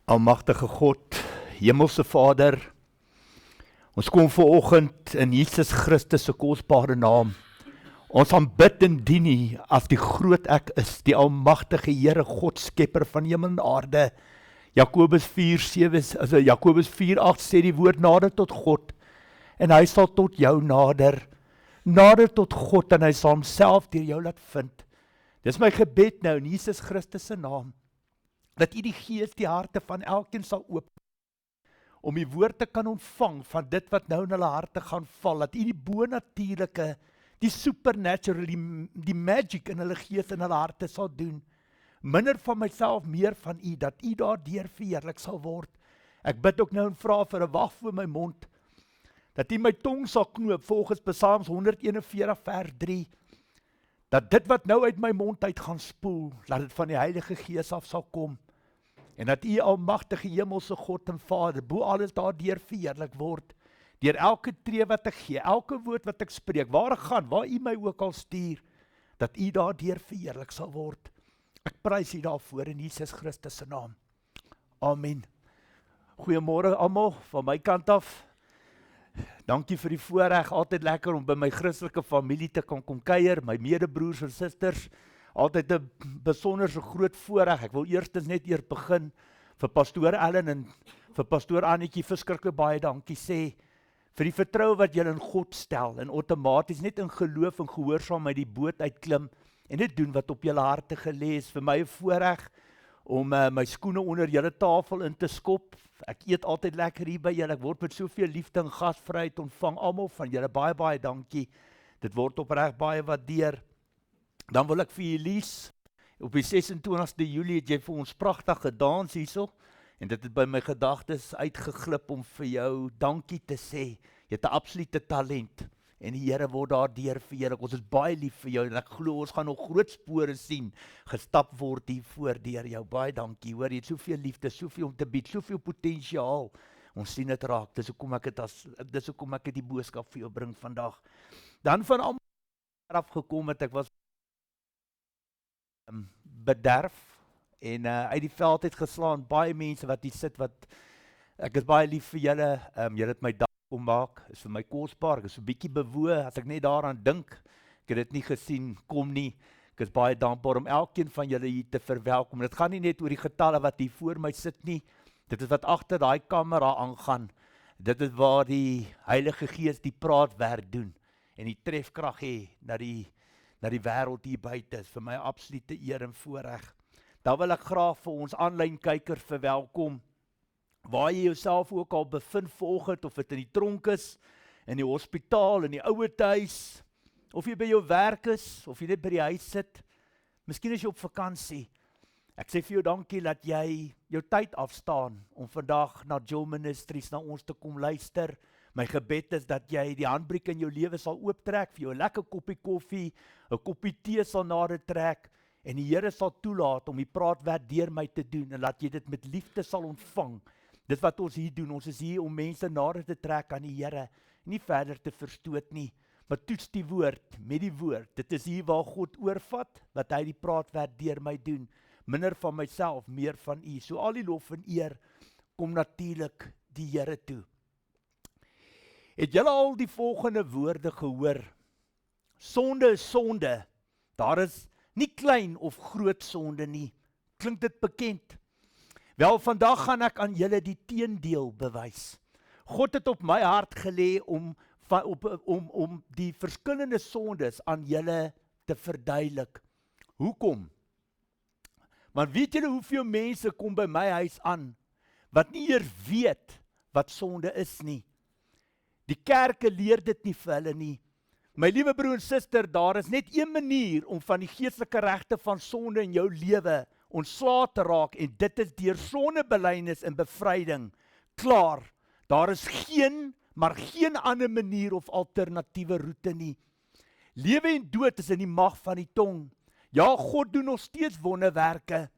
Almagtige God, Hemelse Vader, ons kom vanoggend in Jesus Christus se kosbare naam. Ons aanbid en dien U as die groot Ek is, die almagtige Here God, skepper van hemel en aarde. Jakobus 4:8 sê die woord nader tot God en hy sal tot jou nader. Nader tot God en hy sal homself deur jou laat vind. Dis my gebed nou in Jesus Christus se naam, dat U die Gees die harte van elkeen sal open, om die woord te kan ontvang van dit wat nou in hulle harte gaan val, dat U die bonatuurlike, die supernatural, die magic in hulle gees en hulle harte sal doen. Minder van myself, meer van U, dat U daardeur verheerlik sal word. Ek bid ook nou en vra vir 'n wag voor my mond, dat U my tong sal knoop volgens Psalms 141 vers 3, dat dit wat nou uit my mond uit gaan spoel, dat dit van die Heilige Gees af sal kom, en dat U almagtige hemelse God en Vader, bo alles daardeur verheerlik word, deur elke tree wat ek gee, elke woord wat ek spreek, waar ek gaan, waar U my ook al stuur, dat U daardeur verheerlik sal word. Ek prys U daarvoor in Jesus Christus se naam. Amen. Goeiemôre almal van my kant af. Dankie vir die voorreg, altyd lekker om by my Christelike familie te kom kuier, my medebroers en susters, altyd 'n besonderse groot voorreg. Ek wil eerstens net begin vir pastoor Ellen en vir pastoor Annetjie verskriklik baie dankie sê, vir die vertroue wat julle in God stel, en outomaties net in geloof en gehoorsaamheid die boot uitklim, en dit doen wat op julle harte gelê is. Vir my 'n voorreg om my skoene onder julle tafel in te skop. Ek eet altyd lekker hier by julle, ek word met soveel liefde en gasvryheid ontvang, almal van julle, baie baie dankie. Dit word opreg baie waardeer. Dan wil ek vir julle lees, op die 26ste Julie het jy vir ons pragtig gedans hierso, en dit het by my gedagtes uitgeglip om vir jou dankie te sê. Jy het 'n absolute talent, en die Here word daardeur verheerlik. Ons is baie lief vir jou, en ek glo ons gaan nog groot spore sien, gestap word hier voor deur jou. Baie dankie, hoor, jy het soveel liefde, soveel om te bied, soveel potensiaal. Ons sien dit raak, dis hoekom ek het die boodskap vir jou bring vandag. Dan van almal afgekom het, ek was bederf, en uit die veld het geslaan, baie mense wat hier sit, ek is baie lief vir julle, julle het my dag kom maak, is vir my kosbaar, ek is so bietjie bewoe, as ek net daaraan dink, ek het dit nie gesien, kom nie, ek is baie dankbaar om elkeen van julle hier te verwelkom. Dit gaan nie net oor die getalle wat hier voor my sit nie, dit is wat agter daai kamera aangaan, dit is waar die Heilige Gees die praatwerk doen, en die trefkrag hê na die wêreld hier buite, is vir my absolute eer en voorreg. Dan wil ek graag vir ons aanlyn kykers verwelkom, waar jy jouself ook al bevind vanoggend, of dit in die tronk is, in die hospitaal, in die ouerhuis, of jy by jou werk is, of jy net by die huis sit, miskien is jy op vakansie. Ek sê vir jou dankie dat jy jou tyd afstaan, om vandag na Joel Ministries, na ons te kom luister. My gebed is dat jy die handbriek in jou lewe sal ooptrek, vir jou 'n lekker koppie koffie, 'n koppie tee sal nader trek, en die Here sal toelaat om die praatwerk deur my te doen, en dat jy dit met liefde sal ontvang. Dit wat ons hier doen, ons is hier om mense nader te trek aan die Here, nie verder te verstoot nie, maar toets die woord met die woord. Dit is hier waar God oorvat, wat hy die praatwerk deur my doen, minder van myself, meer van U. So al die lof en eer kom natuurlik die Here toe. Het julle al die volgende woorde gehoor? Sonde is sonde. Daar is nie klein of groot sonde nie. Klink dit bekend? Wel, vandag gaan ek aan julle die teendeel bewys. God het op my hart gelê om die verskillende sondes aan julle te verduidelik. Hoekom? Want weet julle hoeveel mense kom by my huis aan, wat nie eers weet wat sonde is nie. Die kerke leer dit nie vir hulle nie. My liewe broer en suster, daar is net een manier om van die geestelike regte van sonde in jou lewe ontslae te raak, en dit is deur sondebelydenis en bevryding. Klaar, daar is geen ander manier of alternatiewe roete nie. Lewe en dood is in die mag van die tong. Ja, God doen nog steeds wonderwerke.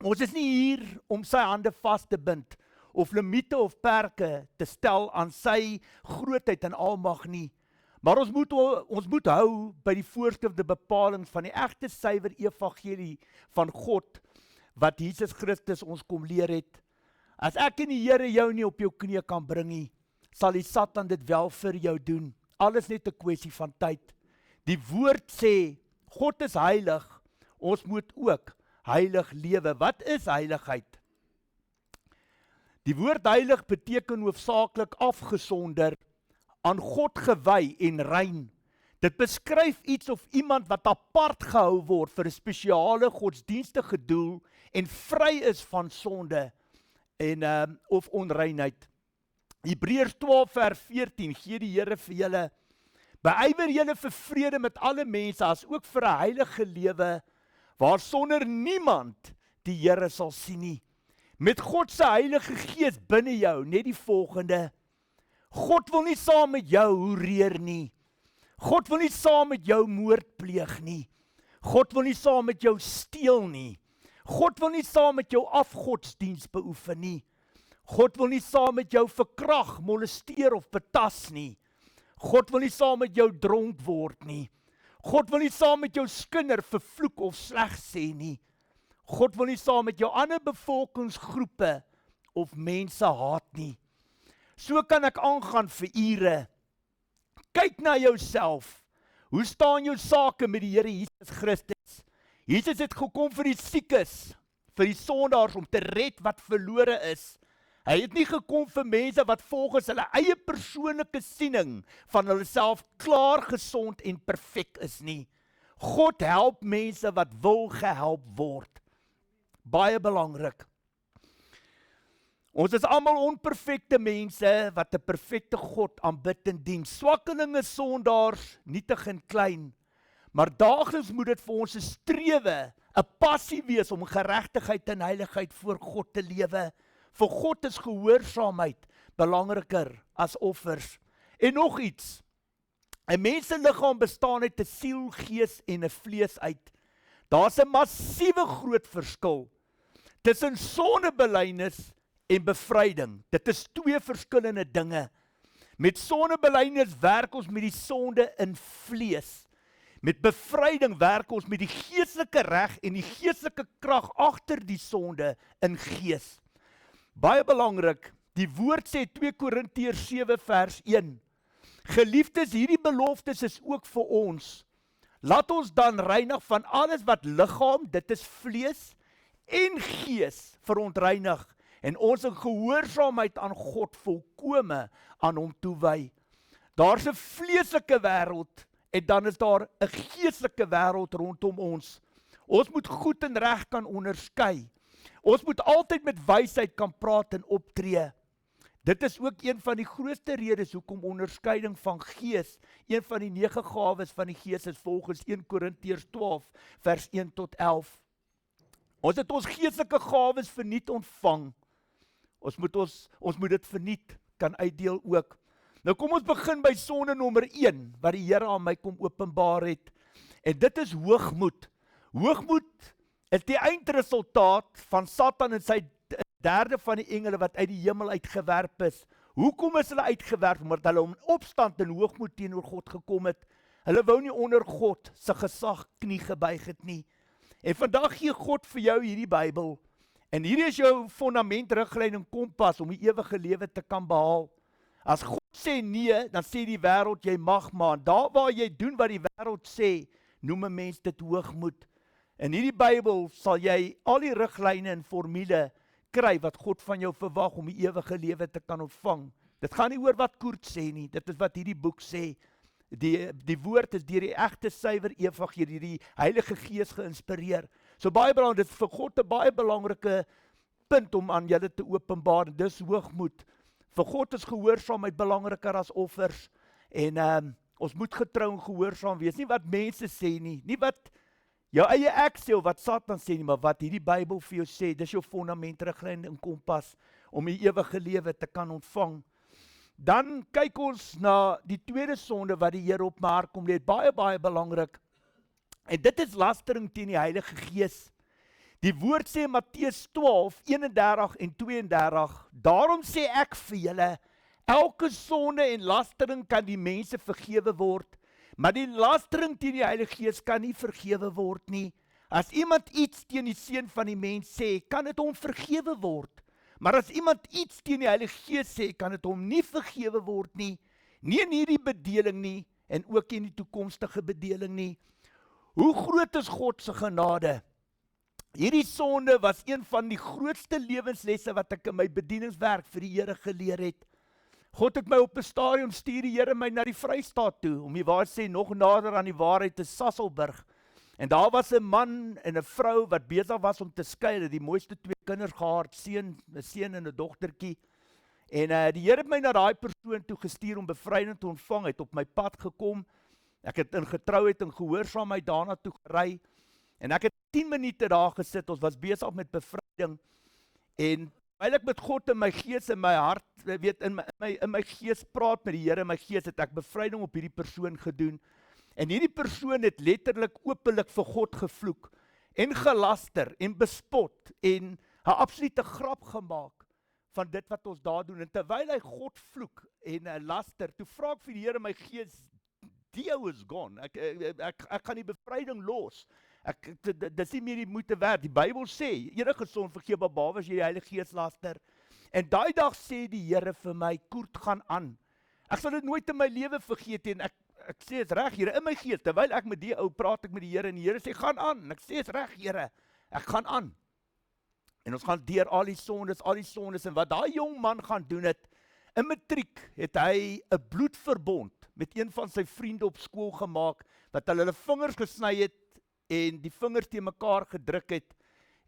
Ons is nie hier om sy hande vas te bind, of limite of perke te stel aan sy grootheid en almag nie. Maar ons moet hou by die voorskrifte bepalings van die egte suiwer evangelie van God, wat Jesus Christus ons kom leer het. As ek en die Here jou nie op jou knie kan bring nie, sal die Satan dit wel vir jou doen. Alles net 'n kwessie van tyd. Die woord sê, God is heilig, ons moet ook heilig lewe. Wat is heiligheid? Die woord heilig beteken hoofsaaklik afgesonder, aan God gewy en rein. Dit beskryf iets of iemand wat apart gehou word vir 'n spesiale godsdienstige doel en vry is van sonde en of onreinheid. Hebreërs 12 vers 14 gee die Here vir julle: beywer julle vir vrede met alle mense, as ook vir 'n heilige lewe, waarsonder niemand die Here sal sien nie. Met God se Heilige Gees binne jou, net die volgende: God wil nie saam met jou hoereer nie. God wil nie saam met jou moord pleeg nie. God wil nie saam met jou steel nie. God wil nie saam met jou afgodsdiens beoefen nie. God wil nie saam met jou verkrag, molesteer of betas nie. God wil nie saam met jou dronk word nie. God wil nie saam met jou skinder vervloek of sleg sê nie. God wil nie saam met jou ander bevolkingsgroepe of mense haat nie. So kan ek aangaan vir ure. Kyk na jouself. Hoe staan jou sake met die Here Jesus Christus? Jesus het gekom vir die siekes, vir die sondaars, om te red wat verlore is. Hy het nie gekom vir mense wat volgens hulle eie persoonlike siening van hulle self klaar, gesond en perfek is nie. God help mense wat wil gehelp word. Baie belangrik. Ons is almal onperfekte mense wat 'n perfekte God aanbid en dien. Swakkelinge, sondaars, nietig en klein. Maar daagliks moet dit vir ons 'n strewe, 'n passie wees om geregtigheid en heiligheid voor God te lewe. Vir God is gehoorsaamheid belangriker as offers. En nog iets. 'n mens se liggaam bestaan uit 'n siel, gees en 'n vlees uit. Daar's 'n massiewe groot verskil tussen sondebelydenis en bevryding. Dit is twee verskillende dinge. Met sondebelydenis werk ons met die sonde in vlees. Met bevryding werk ons met die geestelike reg en die geestelike krag agter die sonde in gees. Baie belangrik, die woord sê 2 Korintiërs 7 vers 1. Geliefdes, hierdie beloftes is ook vir ons. Laat ons dan reinig van alles wat liggaam, dit is vlees, en gees verontreinig, en ons in gehoorsaamheid aan God volkome aan hom toewy. Daar's 'n vleeslike wêreld, en dan is daar 'n geestelike wêreld rondom ons. Ons moet goed en reg kan onderskei. Ons moet altyd met wysheid kan praat en optree. Dit is ook een van die grootste redes hoekom onderskeiding van gees, een van die 9 gawes van die gees is volgens 1 Korintiërs 12 vers 1 tot 11. Ons het ons geestelike gawes verniet ontvang. Ons moet dit verniet kan uitdeel ook. Nou kom ons begin by sonde nommer 1 wat die Here aan my kom openbaar het. En dit is hoogmoed. Hoogmoed is die eindresultaat van Satan en sy derde van die engele wat uit die hemel uitgewerp is. Hoekom is hulle uitgewerp? Omdat hulle in opstand en hoogmoed teenoor God gekom het. Hulle wou nie onder God se gesag knie gebuig het nie. En vandag gee God vir jou hierdie Bybel. En hierdie is jou fondament, riglyn en kompas om die ewige lewe te kan behaal. As God sê nee, dan sê die wêreld jy mag maar. Daar waar jy doen wat die wêreld sê, noem 'n mens dit hoogmoed. In hierdie Bybel sal jy al die riglyne en formule kry wat God van jou verwag om die ewige lewe te kan ontvang. Dit gaan nie oor wat Koert sê nie, dit is wat hierdie boek sê. Die woord is deur die egte suiwer evangelie, die Heilige Gees geïnspireer. So baie belangrik, dit is vir God 'n baie belangrike punt om aan julle te openbaar, dis hoogmoed. Vir God is gehoorsaamheid belangriker as offers. En ons moet getrou en gehoorsaam wees, nie wat mense sê nie, nie wat jou eie ek sê of wat Satan sê nie, maar wat hierdie Bybel vir jou sê, dis jou fondament, riglyn en kompas om die ewige lewe te kan ontvang. Dan kyk ons na die tweede sonde wat die Here op my hart kom lê, baie belangrik. En dit is lastering teen die Heilige Gees. Die woord sê Matteus 12, 31 en 32, daarom sê ek vir julle, elke sonde en lastering kan die mense vergewe word, maar die lastering teen die Heilige Gees kan nie vergewe word nie. As iemand iets teen die seun van die mens sê, kan dit hom vergewe word. Maar as iemand iets teen die Heilige Gees sê, kan dit hom nie vergewe word nie, nie in hierdie bedeling nie, en ook in die toekomstige bedeling nie. Hoe groot is God se genade? Hierdie sonde was een van die grootste lewenslesse wat ek in my bedieningswerk vir die Here geleer het. God het my op 'n stadium stuur die Here my na die Vrystaat toe, om die waarheid sê, nog nader aan die waarheid is Sasolburg. En daar was 'n man en 'n vrou wat besig was om te skei, het die mooiste 2 kinders gehad, 'n seun en 'n dogtertjie. En die Here het my na daai persoon toe gestuur om bevryding te ontvang, het op my pad gekom. Ek het in getrouheid en gehoorsaamheid daarna toe gery. En ek het 10 minute daar gesit, ons was besig met bevryding. En terwyl ek met God in my gees en my hart, weet, in my gees praat met die Here, in my gees het ek bevryding op hierdie persoon gedoen. En hierdie persoon het letterlik openlik vir God gevloek en gelaster en bespot en 'n absolute grap gemaak van dit wat ons daar doen. En terwyl hy God vloek en laster, toe vra ek vir die Here in my gees, die ou is gone. Ek gaan die bevryding los. Dis nie meer die moeite werd. Die Bybel sê, enige son vergewe behalwe as jy die Heilige Gees laster. En daai dag sê die Here vir my, Koert, gaan aan. Ek sal dit nooit in my lewe vergeet en ek sê, is reg, Here, in my gees, terwyl ek met die ou praat ek met die Here en die Here sê, gaan aan. En ek sê, is reg, Here, ek gaan aan. En ons gaan deur al die sondes, en wat daai jong man gaan doen het, in matriek het hy 'n bloedverbond met een van sy vriende op skool gemaak, wat hulle vingers gesny het, en die vingers teen mekaar gedruk het,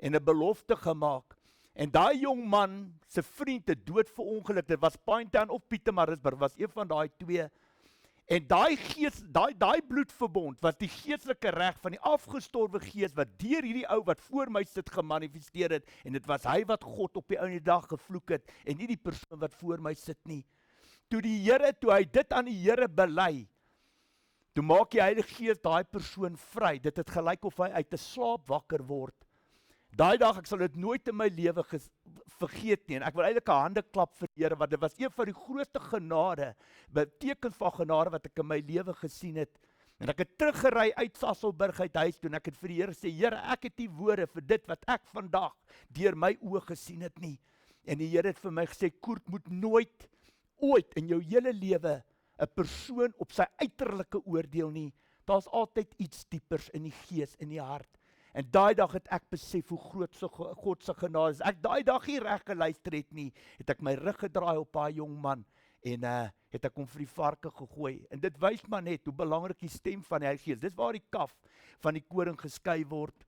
en 'n belofte gemaak. En daai jong man, sy vriend het dood verongeluk, dit was Pinetown of Pietermaritzburg, was een van daai 2, en daai bloedverbond was die geestelike reg van die afgestorwe gees wat deur hierdie ou wat voor my sit gemanifesteer het, en dit was hy wat God op die ouene dag gevloek het, en nie die persoon wat voor my sit nie. Toe hy dit aan die Here bely, toe maak die Heilige Gees daai persoon vry. Dit het gelyk of hy uit 'n slaap wakker word. Daai dag, ek sal dit nooit in my lewe vergeet nie, en ek wil eintlik 'n handeklap vir die Here, want dit was een van die grootste genade, betekens van genade wat ek in my lewe gesien het. En ek het teruggery uit Sasolburg uit huis toe, en ek het vir die Here sê, Here, ek het nie woorde vir dit wat ek vandag deur my oë gesien het nie. En die Here het vir my gesê, Koert, moet nooit, ooit in jou hele lewe 'n persoon op sy uiterlike oordeel nie. Daar's altyd iets diepers in die gees, in die hart. En daai dag het ek besef hoe groot God se genade is. Ek daai dag nie reg geluister het nie, het ek my rug gedraai op daai jong man, en het ek hom vir die varke gegooi. En dit wys maar net hoe belangrik die stem van die Heilige Gees. Dis waar die kaf van die koring geskei word.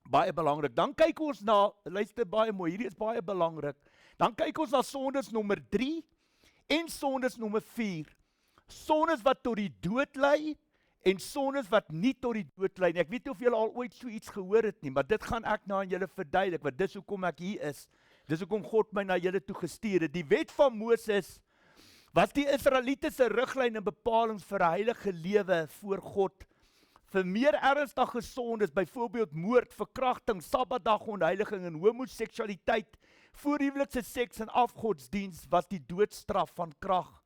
Baie belangrik. Dan kyk ons na, luister baie mooi, hierdie is baie belangrik. Dan kyk ons na sondes nommer 3 en sondes nommer 4. Sondes wat tot die dood lei, en sondes wat nie tot die dood lei nie. Ek weet nie of julle al ooit so iets gehoor het nie, maar dit gaan ek nou aan julle verduidelik, want dis hoekom ek hier is. Dis hoekom God my na julle toe gestuur het. Die wet van Moses was die Israeliete se riglyn en bepalings vir 'n heilige lewe voor God. Vir meer ernstige sondes, byvoorbeeld moord, verkrachting, sabbatdag ontheiliging en homoseksualiteit, voorhuwelikse seks en afgodsdiens, was die doodstraf van krag.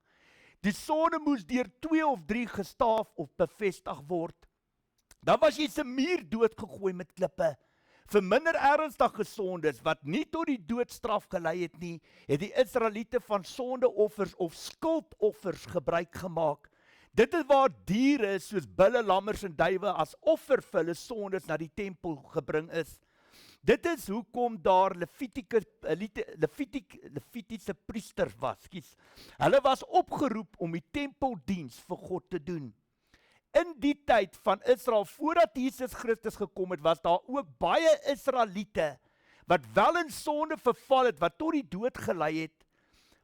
Die sonde moes deur 2 of 3 gestaaf of bevestig word. Dan was jy se muur doodgegooi met klippe. Vir minder ernstige sondes wat nie tot die doodstraf gelei het nie, het die Israeliete van sondeoffers of skuldoffers gebruik gemaak. Dit is waar diere soos bulle, lammers en duwe as offer vir hulle sondes na die tempel gebring is. Dit is hoekom daar Levitiese priesters was. Hulle was opgeroep om die tempeldiens vir God te doen. In die tyd van Israel, voordat Jesus Christus gekom het, was daar ook baie Israeliete wat wel in sonde verval het, wat tot die dood gelei het,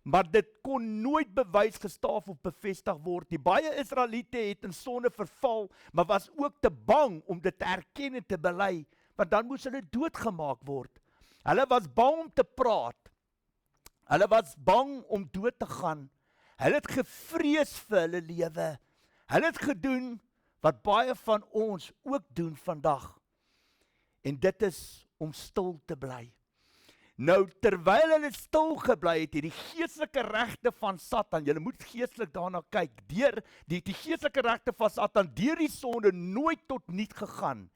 maar dit kon nooit bewys, gestaaf of bevestig word. Die baie Israeliete het in sonde verval, maar was ook te bang om dit te erken en te bely, want dan moes hulle doodgemaak word. Hulle was bang om te praat. Hulle was bang om dood te gaan. Hulle het gevrees vir hulle lewe. Hulle het gedoen wat baie van ons ook doen vandag. En dit is om stil te bly. Nou, terwyl hulle stil gebly het, die geestelike regte van Satan, julle moet geestelik daarna kyk, deur die geestelike regte van Satan, deur die sonde nooit tot niet gegaan.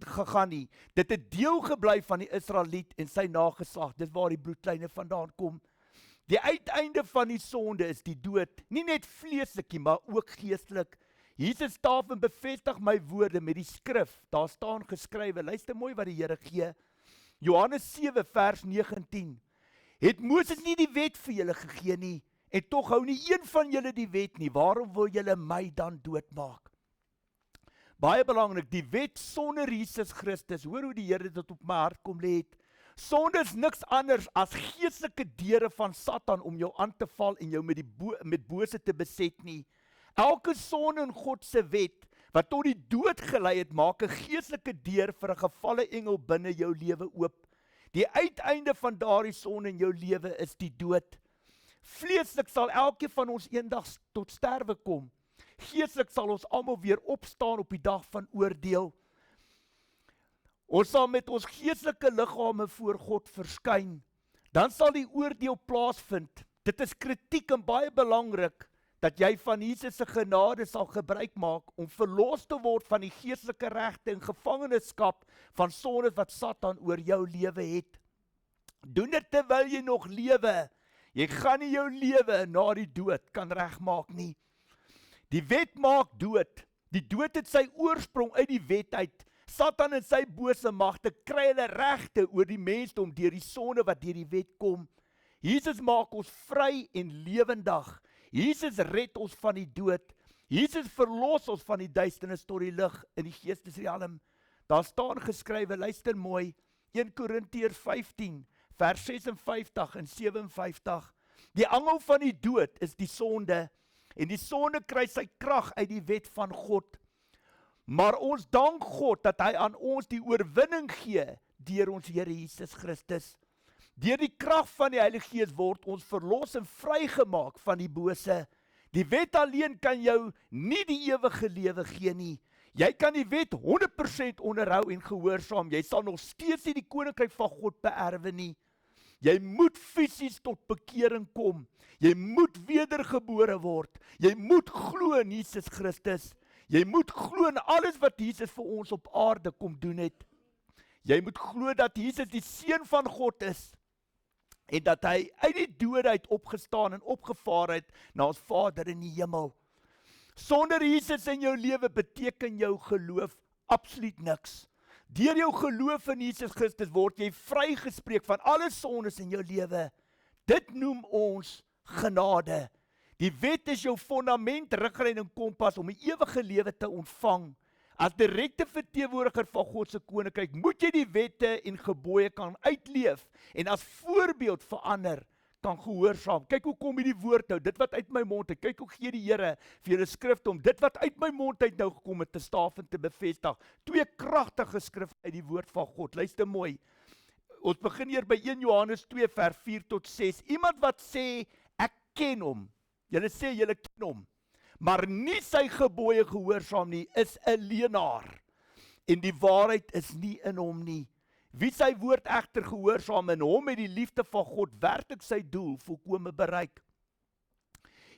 gegaan nie. Dit het deel gebly van die Israeliet en sy nageslag. Dis waar die bloedlyne vandaan kom. Die uiteinde van die sonde is die dood. Nie net vleeslik nie, maar ook geestelik. Jesus staaf en bevestig my woorde met die skrif. Daar staan geskrywe. Luister mooi wat die Here gee. Johannes 7 vers 19. Het Moses nie die wet vir julle gegee nie, en tog hou nie een van julle die wet nie. Waarom wil julle my dan doodmaak? Baie belangrik, die wet sonder Jesus Christus, hoor hoe die Here dit op my hart kom lê het. Sonde is niks anders as geestelike deure van Satan om jou aan te val en jou met bose te beset nie. Elke sonde in God se wet wat tot die dood gelei het, maak 'n geestelike deur vir 'n gevalle engel binne jou lewe oop. Die uiteinde van daardie sonde in jou lewe is die dood. Vleeslik sal elkeen van ons eendag tot sterwe kom. Geestelik sal ons almal weer opstaan op die dag van oordeel. Ons sal met ons geestelike liggame voor God verskyn. Dan sal die oordeel plaasvind. Dit is kritiek en baie belangrik dat jy van Jesus se genade sal gebruik maak om verlos te word van die geestelike regte en gevangenskap van sonde wat Satan oor jou lewe het. Doen dit terwyl jy nog lewe. Jy gaan nie jou lewe na die dood kan regmaak nie. Die wet maak dood. Die dood het sy oorsprong uit die wet uit. Satan en sy bose magte kry hulle regte oor die mensdom deur die sonde wat deur die wet kom. Jesus maak ons vry en lewendig. Jesus red ons van die dood. Jesus verlos ons van die duisternis tot die lig in die geestesriem. Daar staan geskrywe, luister mooi, 1 Korintiërs 15 vers 56 en 57. Die angel van die dood is die sonde, en die sonde kry sy krag uit die wet van God. Maar ons dank God dat hy aan ons die oorwinning gee deur ons Here Jesus Christus. Deur die krag van die Heilige Gees word ons verlos en vrygemaak van die bose. Die wet alleen kan jou nie die ewige lewe gee nie. Jy kan die wet 100% onderhou en gehoorsaam. Jy sal nog steeds nie die koninkryk van God beerwe nie. Jy moet fisies tot bekering kom. Jy moet wedergebore word. Jy moet glo in Jesus Christus. Jy moet glo in alles wat Jesus vir ons op aarde kom doen het. Jy moet glo dat Jesus die Seun van God is en dat hy uit die dood uit opgestaan en opgevaar het na ons Vader in die hemel. Sonder Jesus in jou lewe beteken jou geloof absoluut niks. Deur jou geloof in Jesus Christus word jy vrygespreek van alle sondes in jou lewe. Dit noem ons genade. Die wet is jou fondament, riglyn en kompas om 'n ewige lewe te ontvang. As direkte verteenwoordiger van God se koninkryk moet jy die wette en gebooie kan uitleef en as voorbeeld vir ander kan gehoorsaam. Kyk hoe kom hierdie woord nou, dit wat uit my mond uit. Kyk hoe gee die Here vir julle skrif om dit wat uit my mond uit nou gekom het te staaf en te bevestig. 2 kragtige skrif uit die woord van God. Luister mooi. Ons begin hier by 1 Johannes 2 vers 4 tot 6. Iemand wat sê ek ken hom. Julle sê julle ken hom, maar nie sy gebooie gehoorsaam nie, is 'n leienaar. En die waarheid is nie in hom nie. Wie sy woord egter gehoorsaam in hom met die liefde van God werklik sy doel volkome bereik.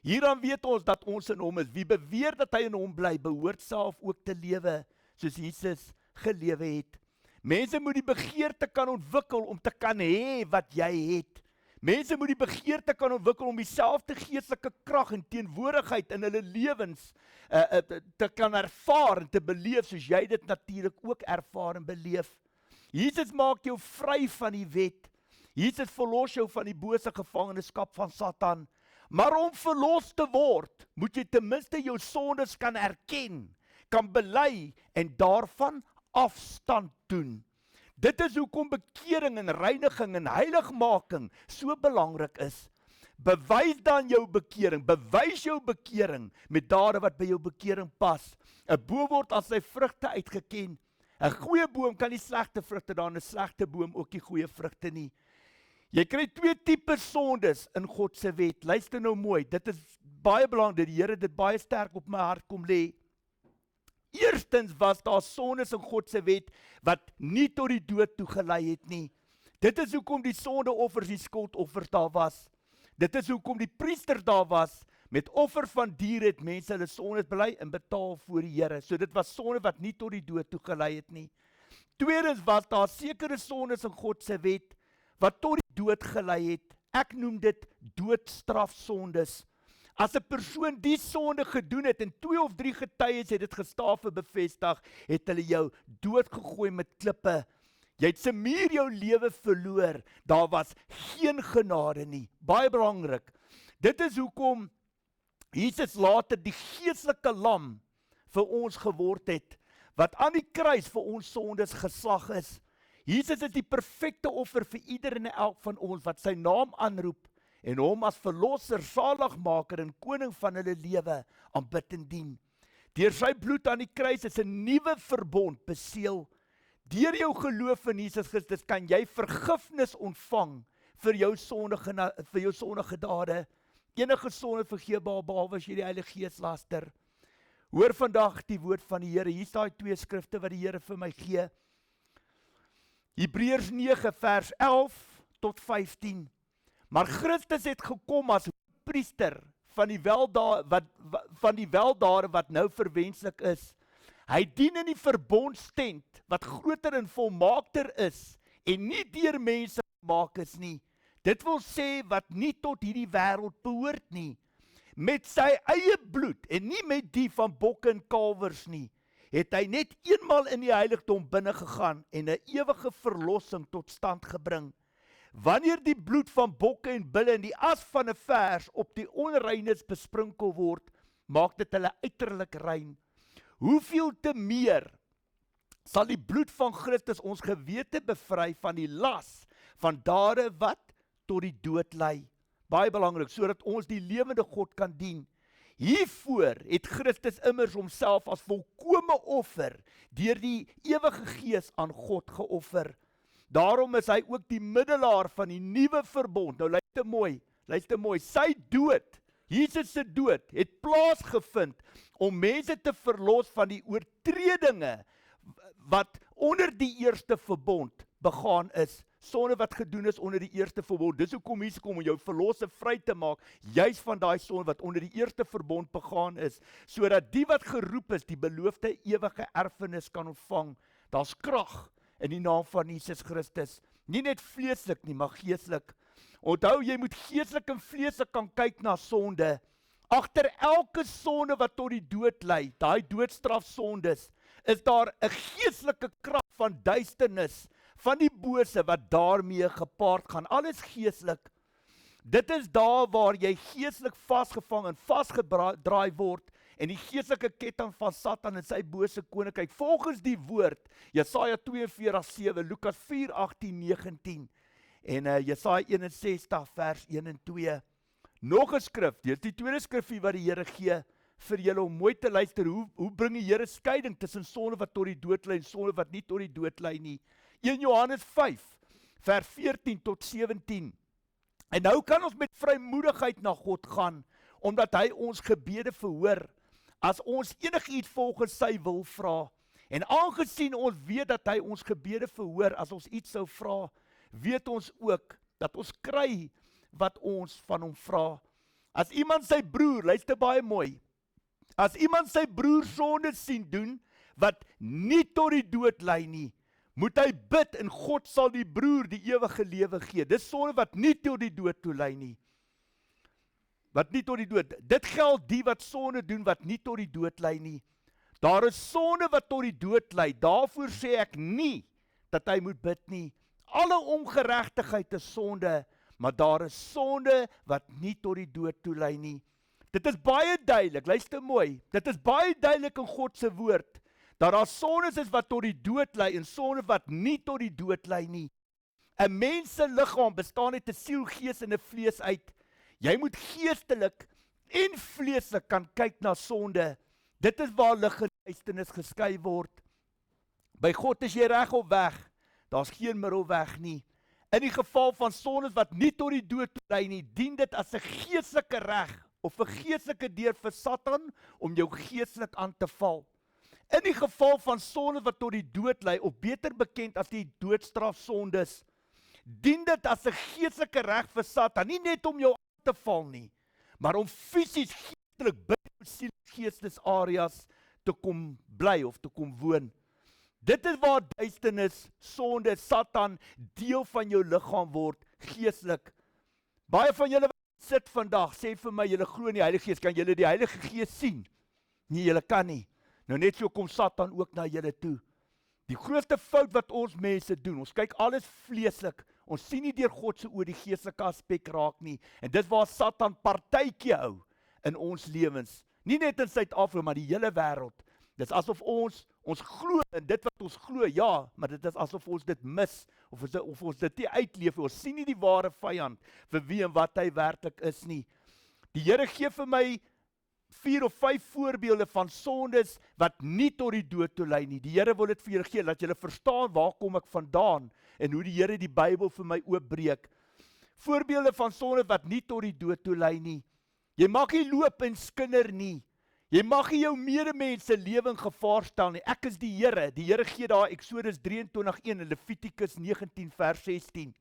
Hieraan weet ons dat ons in hom is. Wie beweer dat hy in hom bly, behoort self ook te lewe soos Jesus gelewe het. Mense moet die begeerte kan ontwikkel om te kan hê wat jy het. Mense moet die begeerte kan ontwikkel om dieselfde geestelike krag en teenwoordigheid in hulle lewens te kan ervaar en te beleef soos jy dit natuurlik ook ervaar en beleef. Jesus maak jou vry van die wet. Jesus verlos jou van die bose gevangenskap van Satan. Maar om verlos te word, moet jy ten minste jou sondes kan erken, kan bely en daarvan afstand doen. Dit is hoekom bekering en reiniging en heiligmaking so belangrik is. Bewys dan jou bekering, bewys jou bekering met dade wat by jou bekering pas. 'n Boom word as sy vrugte uitgeken. 'n Goeie boom kan nie slegte vrugte dra, 'n slegte boom ook nie goeie vrugte nie. Jy kry 2 tipe sondes in God se wet. Luister nou mooi, dit is baie belangrik, die Here dit baie sterk op my hart kom lê. Eerstens was daar sondes in God se wet wat nie tot die dood toe gelei het nie. Dit is hoekom die sondeoffers, die skuldoffers daar was. Dit is hoekom die priester daar was, Met offer van diere het mense hulle sondes bely en betaal voor die Here. So dit was sonde wat nie tot die dood toegelei het nie. Tweedens was daar sekere sondes in God se wet wat tot die dood gelei het. Ek noem dit doodstrafsondes. As 'n persoon die sonde gedoen het en 2 of 3 getuies het dit gestaaf en bevestig, het hulle jou doodgegooi met klippe. Jy het se muur jou lewe verloor. Daar was geen genade nie. Baie belangrik. Dit is hoekom Jesus later die geestelike lam vir ons geword het, wat aan die kruis vir ons sondes geslag is. Jesus is die perfekte offer vir ieder en elk van ons wat sy naam aanroep en hom as verlosser, saligmaker en koning van hulle lewe aanbid en dien. Deur sy bloed aan die kruis is 'n nuwe verbond beseël. Deur jou geloof in Jesus Christus kan jy vergifnis ontvang vir jou sondige dade. Enige sonde vergeefbaar behalwe as jy die Heilige Gees laster. Hoor vandag die woord van die Here. Hier is daai 2 skrifte wat die Here vir my gee. Hebreërs 9 vers 11 tot 15. Maar Christus het gekom as priester van die weldade wat nou verwenslik is. Hy dien in die verbondstent wat groter en volmaakter is en nie deur mense gemaak is nie. Dit wil sê wat nie tot hierdie wêreld behoort nie. Met sy eie bloed en nie met die van bokke en kalwers nie, het hy net eenmal in die heiligdom binne gegaan en 'n ewige verlossing tot stand gebring. Wanneer die bloed van bokke en bulle en die as van 'n vers op die onreines besprinkel word, maak dit hulle uiterlik rein. Hoeveel te meer sal die bloed van Christus ons gewete bevry van die las van dade wat tot die dood lei. Baie belangrik, sodat ons die lewende God kan dien. Hiervoor het Christus immers homself as volkome offer deur die ewige Gees aan God geoffer. Daarom is hy ook die middelaar van die nuwe verbond. Nou luister mooi, sy dood, Jesus se dood, het plaasgevind om mense te verlos van die oortredinge wat onder die eerste verbond begaan is. Sonde wat gedoen is onder die eerste verbond. Dis hoekom Jesus kom om jou verlosse vry te maak, juis van daai sonde wat onder die eerste verbond begaan is, sodat die wat geroep is, die beloofde ewige erfenis kan ontvang. Daar's krag in die naam van Jesus Christus. Nie net vleeslik nie, maar geestelik. Onthou, jy moet geestelik en vleeslik kan kyk na sonde. Agter elke sonde wat tot die dood lei, daai doodstrafsondes, is daar 'n geestelike krag van duisternis, van die bose wat daarmee gepaard gaan. Alles geestelik. Dit is daar waar jy geestelik vasgevang en vasgedraai word en die geestelike ketting van Satan en sy bose koninkryk. Volgens die woord, Jesaja 42:7, Lukas 4:18-19 en Jesaja 61 vers 1 en 2. Nog 'n skrif, dit is die tweede skrifgie wat die Here gee vir julle om mooi te luister. Hoe bring die Here skeiding tussen sonde wat tot die dood lei en sonde wat nie tot die dood lei nie? 1 Johannes 5 vers 14 tot 17. En nou kan ons met vrymoedigheid na God gaan, omdat hy ons gebede verhoor, as ons enigiets volgens sy wil vra. En aangesien ons weet dat hy ons gebede verhoor, as ons iets sou vra, weet ons ook dat ons kry wat ons van hom vra. As iemand sy broer, luister baie mooi, as iemand sy broer sonde sien doen, wat nie tot die dood lei nie, moet hy bid en God sal die broer die ewige lewe gee. Dis sonde wat nie tot die dood toe lei nie. Wat nie tot die dood. Dit geld die wat sonde doen wat nie tot die dood lei nie. Daar is sonde wat tot die dood lei. Daarvoor sê ek nie dat hy moet bid nie. Alle ongeregtigheid is sonde, maar daar is sonde wat nie tot die dood toe lei nie. Dit is baie duidelik, luister mooi. Dit is baie duidelik in God se woord. Dat daar sondes is wat tot die dood lei en sonde wat nie tot die dood lei nie. 'n Mens se liggaam bestaan uit 'n siel, gees en 'n vlees uit. Jy moet geestelik en vleeslik kan kyk na sonde. Dit is waar lig en duisternis geskei word. By God is jy reg op weg. Daar's geen middelweg nie. In die geval van sondes wat nie tot die dood lei nie, dien dit as 'n geestelike reg of 'n geestelike deur vir Satan om jou geestelik aan te val. In die geval van sonde wat tot die dood lei, of beter bekend as die doodstrafsondes, dien dit as 'n geestelike reg vir Satan, nie net om jou aan te val nie, maar om fisies, geestelik, binne jou siel, geestesareas te kom bly of te kom woon. Dit is waar duisternis, sonde, Satan deel van jou liggaam word, geestelik. Baie van julle wat sit vandag, sê vir my, julle glo in die Heilige Gees, kan julle die Heilige Gees sien? Nee, julle kan nie. Nou net so kom Satan ook na julle toe. Die grootste fout wat ons mense doen, ons kyk alles vleeslik, ons sien nie deur God se oë die geestelike aspek raak nie, en dit waar Satan partytjie hou in ons lewens, nie net in Suid-Afrika, maar die hele wêreld. Dit is asof ons glo in dit wat ons glo, ja, maar dit is asof ons dit mis, of ons dit nie uitleef, ons sien nie die ware vyand, vir wie en wat hy werklik is nie. Die Here gee vir my 4 of 5 voorbeelde van sondes wat nie tot die dood toe lei nie. Die Here wil dit vir julle gee, dat julle verstaan waar kom ek vandaan, en hoe die Here die Bybel vir my oopbreek. Voorbeelde van sonde wat nie tot die dood toe lei nie. Jy mag nie loop en skinder nie. Jy mag nie jou medemens se lewe in gevaar stel nie. Ek is die Here. Die Here gee daar Eksodus 23:1 en Levitikus 19 vers 16.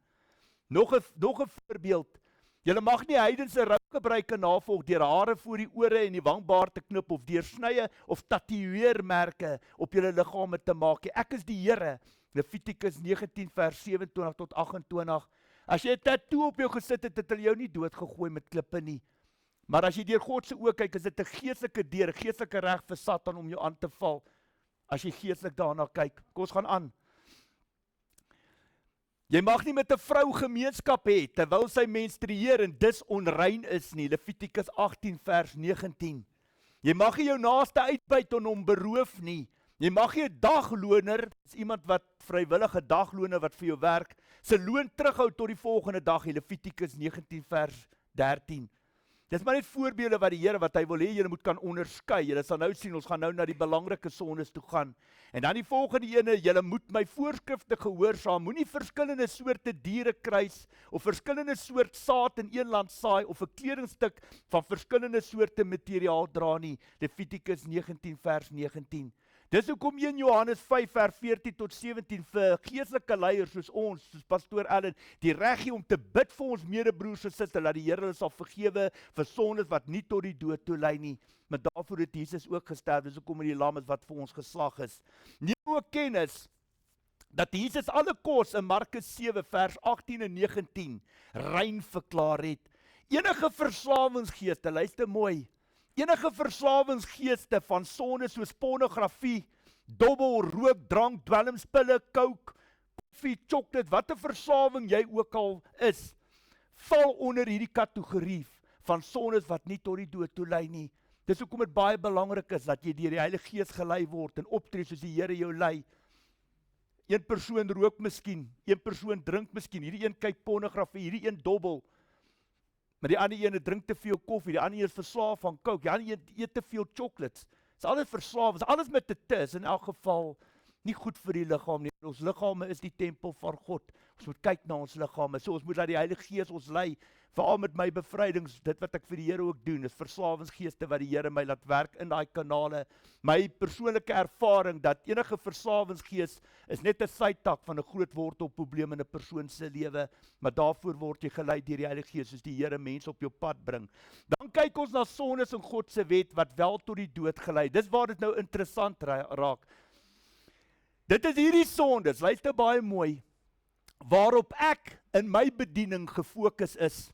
Nog 'n voorbeeld. Julle mag nie heidense rougebruike navolg deur hare voor die ore en die wangbaard te knip of deur snye of tatoeëermerke op julle liggame te maak nie. Ek is die Here. Levitikus 19 vers 27 tot 28. As jy 'n tattoo op jou gesit het, het hulle jou nie doodgegooi met klippe nie. Maar as jy deur God se oë kyk, is dit 'n geestelike deur, 'n geestelike reg vir Satan om jou aan te val. As jy geestelik daarna kyk. Kom ons gaan aan. Jy mag nie met 'n vrou gemeenskap hê terwyl sy menstrueer en dus onrein is nie. Levitikus 18 vers 19. Jy mag nie jou naaste uitbuit en hom beroof nie. Jy mag nie 'n dagloner, is iemand wat vrywillige dagloner wat vir jou werk, sy loon terughou tot die volgende dag. Levitikus 19 vers 13. Dis maar net voorbeelde wat die Here, wat hy wil hê, julle moet kan onderskei. Julle sal nou sien, ons gaan nou na die belangrike sondes toe gaan. En dan die volgende ene, julle moet my voorskrifte gehoorsaam, moenie verskillende soorte diere kruis, of verskillende soort saad in een land saai, of 'n kledingstuk van verskillende soorte materiaal dra nie. Levitikus 19 vers 19. Dis hoekom 1 Johannes 5 vers 14 tot 17 vir geestelike leiers soos ons, soos pastoor Allen, die reg gee om te bid vir ons medebroers en susters, dat die Here hulle sal vergewe vir sondes wat nie tot die dood toe lei nie. Maar daarvoor het Jesus ook gesterf, dis hoekom die lam is wat vir ons geslag is. Neem ook kennis dat Jesus alle kos in Markus 7 vers 18 en 19 rein verklaar het. Enige verslawingsgeeste, luister mooi, enige verslawingsgeeste van sonde soos pornografie, dobbel, rook, drank, dwelmspille, coke, koffie, chocolate, wat 'n verslawing jy ook al is, val onder hierdie kategorie van sondes wat nie tot die dood toe lei nie. Dis hoekom dit baie belangrik is dat jy deur die Heilige Gees gelei word en optree soos die Here jou lei. Een persoon rook miskien, een persoon drink miskien, hierdie een kyk pornografie, hierdie een dobbel, maar die ander ene drink te veel koffie, die ander een is verslaaf van coke, die ander een eet te veel chocolates. Dit is alles verslaaf, dit is alles met 'n te, in elk geval nie goed vir die liggaam nie. Ons liggame is die tempel van God. Ons moet kyk na ons liggame. So ons moet laat die Heilige Gees ons lei, veral met my bevrydings, dit wat ek vir die Here ook doen, is verslawingsgeeste wat die Here my laat werk in daai kanale. My persoonlike ervaring dat enige verslawingsgees is net 'n sytak van 'n groot wortelprobleem in 'n persoon se lewe, maar daarvoor word jy gelei deur die Heilige Gees, soos die Here mense op jou pad bring. Dan kyk ons na sondes in God se wet wat wel tot die dood gelei. Dis waar dit nou interessant raak. Dit is hierdie sondes, luister baie mooi, waarop ek in my bediening gefokus is.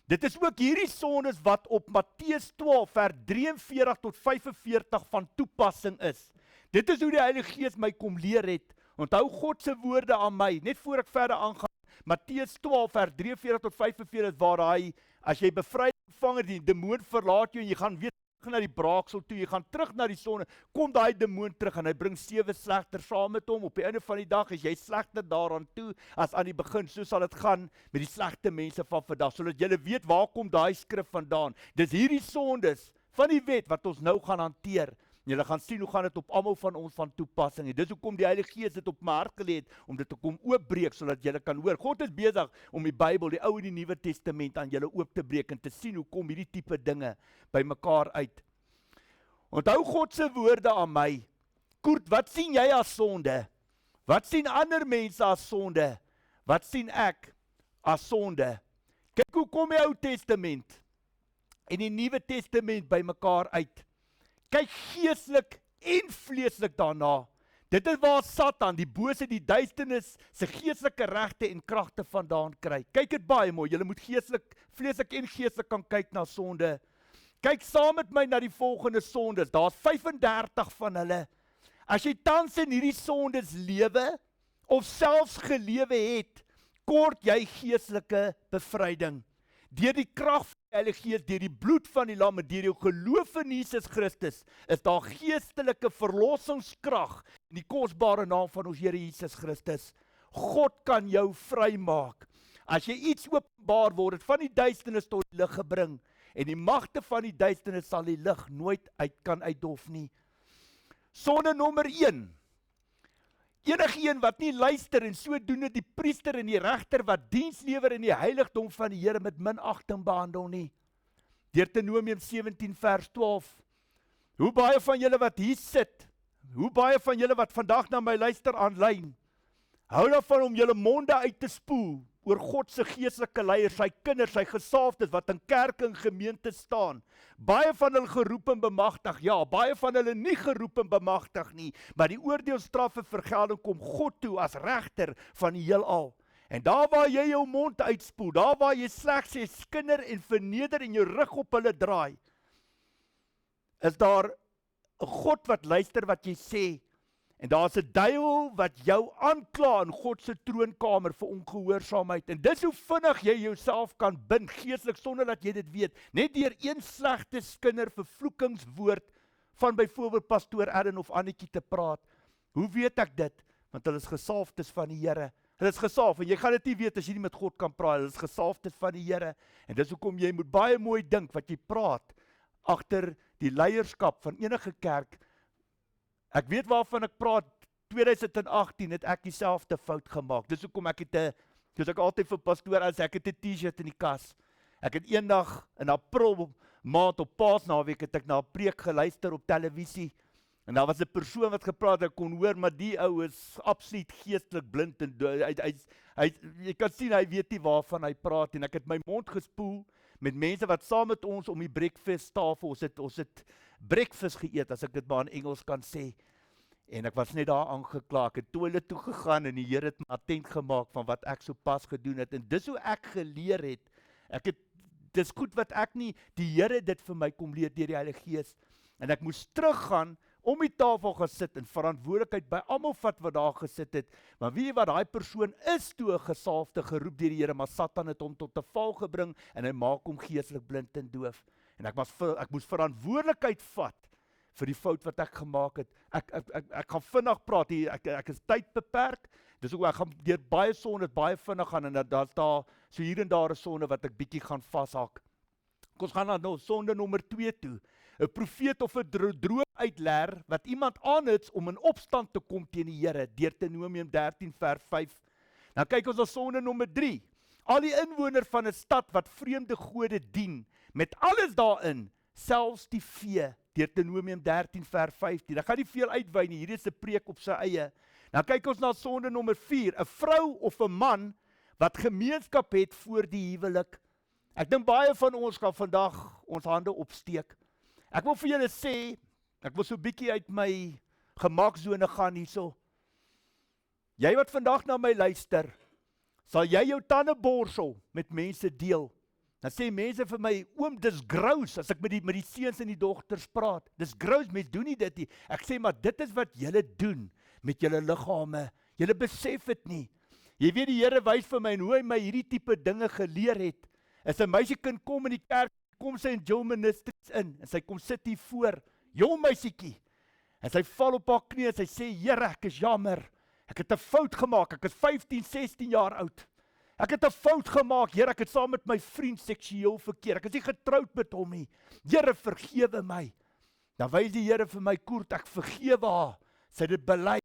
Dit is ook hierdie sondes wat op Matteus 12 vers 43 tot 45 van toepassing is. Dit is hoe die Heilige Gees my kom leer het. Onthou God se woorde aan my, net voor ek verder aangaan. Matteus 12 vers 43 tot 45 waar hy, as jy bevryding ontvang het, die demoon verlaat jou en jy gaan weer terug na die braaksel toe, jy gaan terug na die sonde, kom daai demoon terug en hy bring 7 slegter saam met hom. Op die einde van die dag is jy slegter daaraan toe as aan die begin. So sal dit gaan met die slegte mense van vandag, sodat julle weet waar kom daai skrif vandaan. Dis hierdie sondes van die wet wat ons nou gaan hanteer. Julle gaan sien hoe gaan dit op almal van ons van toepassing. En dis hoekom die Heilige Gees dit op my hart gelê het om dit te kom oopbreek sodat julle kan hoor. God is besig om die Bybel, die Ou en die Nuwe Testament aan julle oop te breek en te sien hoe kom hierdie tipe dinge by mekaar uit. Onthou God se woorde aan my. Kurt, wat sien jy as sonde? Wat sien ander mense as sonde? Wat sien ek as sonde? Kyk hoe kom die Ou Testament. en die Nuwe Testament bymekaar uit. Kyk geestelik en vleeslik daarna. Dit is waar Satan, die bose, die duisternis, sy geestelike regte en kragte vandaan kry. Kyk dit baie mooi, julle moet geestelik, vleeslik en geestelik kan kyk na sonde. Kyk saam met my na die volgende sondes, daar's 35 van hulle. As jy tans in hierdie sondes lewe, of selfs gelewe het, kort jy geestelike bevryding. Deur die krag van die Heilige Gees, deur die bloed van die Lam en deur jou geloof in Jesus Christus, is daar geestelike verlossingskrag in die kosbare naam van ons Here Jesus Christus. God kan jou vrymaak. As jy iets openbaar word, het van die duisternis tot die lig gebring, en die magte van die duisternis sal die lig nooit kan uitdof nie. Sonde nommer 1. Enige een wat nie luister en sodoende die priester en die regter wat diens lewer in die heiligdom van die Here met minagting behandel nie. Deuteronomium 17 vers 12. Hoe baie van julle wat hier sit, hoe baie van julle wat vandag na my luister aanlyn, hou daarvan om julle monde uit te spoel oor God se geestelike leiers, sy kinders, sy gesalfdes wat in kerk en gemeente staan. Baie van hulle geroep en bemagtig, ja, baie van hulle nie geroep en bemagtig nie, maar die oordeelstraf en vergelding kom God toe as regter van die heelal. En daar waar jy jou mond uitspoel, daar waar jy slegs sê skinder en verneder en jou rug op hulle draai, is daar 'n God wat luister wat jy sê. En daar's 'n duiwel wat jou aankla in God se troonkamer vir ongehoorsaamheid. En dis hoe vinnig jy jouself kan bind geestelik sonder dat jy dit weet. Net deur een slegte skinder vervloekingswoord van byvoorbeeld pastoor Aaron of Annetjie te praat. Hoe weet ek dit? Want hulle is gesalfdes van die Here. Hulle is gesalf en jy gaan dit nie weet as jy nie met God kan praat. Hulle is gesalfdes van die Here. En dis hoekom jy moet baie mooi dink wat jy praat agter die leierskap van enige kerk. Ek weet waarvan ek praat. 2018 het ek dieselfde fout gemaak. Dis hoekom ek altyd vir pastoor as ek het 'n T-shirt in die kas. Ek het eendag in April maand op Paasnaweek het ek na 'n preek geluister op televisie. En daar was 'n persoon wat gepraat, ek kon hoor, maar die ou is absoluut geestelik blind en jy kan sien hy weet nie waarvan hy praat en ek het my mond gespoel met mense wat saam met ons om die breakfast tafel, ons het breakfast geëet, as ek dit maar in Engels kan sê. En ek was net daar aangekla, ek het toilet toe gegaan en die Here het my attent gemaak van wat ek so pas gedoen het. En dis hoe ek geleer het. Dis goed wat ek nie, die Here dit vir my kom leer deur die Heilige Gees. En ek moes teruggaan, om die tafel gesit en verantwoordelikheid by almal wat daar gesit het. Maar weet jy wat, daai persoon is toe 'n gesalfde geroep deur die Here, maar Satan het hom tot 'n val gebring en hy maak hom geestelik blind en doof. En ek moes verantwoordelikheid vat vir die fout wat ek gemaak het. Ek gaan vinnig praat hier, ek is tyd beperk. Dis ook ek gaan deur baie sonde baie vinnig gaan en daar's daar so hier en daar 'n sonde wat ek bietjie gaan vashak. Ons gaan nou sonde nommer 2 toe. 'n Profeet of 'n droomuitleer wat iemand aanhits om in opstand te kom teen die Here, Deuteronomium 13 vers 5. Nou kyk ons na sonde nommer 3. Al die inwoners van 'n stad wat vreemde gode dien, met alles daarin, selfs die vee, Deuteronomium 13 vers 15. Ek gaan nie veel uitwy nie, hier is 'n preek op sy eie. Nou kyk ons na sonde nommer 4, 'n vrou of 'n man wat gemeenskap het voor die huwelik. Ek dink baie van ons gaan vandag ons hande opsteek. Ek wil vir julle sê, ek wil so 'n bietjie uit my gemaksone gaan hierso. Jy wat vandag na my luister, sal jy jou tande borsel met mense deel. Dan sê mense vir my, oom, dis gross as ek met die seuns en die dogters praat. Dis gross, mense doen nie dit nie. Ek sê, maar dit is wat julle doen met julle liggame. Julle besef dit nie. Jy weet die Here wys vir my en hoe hy my hierdie tipe dinge geleer het. As 'n meisiekind kom in die kerk, kom sy in Jill Ministries in en sy kom sit hier voor, jong meisietjie. En sy val op haar knie en sy sê, Here, ek is jammer. Ek het 'n fout gemaak. Ek is 15, 16 jaar oud. Ek het 'n fout gemaak, Here, ek het saam met my vriend seksueel verkeer. Ek is nie getroud met hom nie. Here, vergewe my. Dan wys die Here vir my, Koert, ek vergewe haar. Sy het dit bely.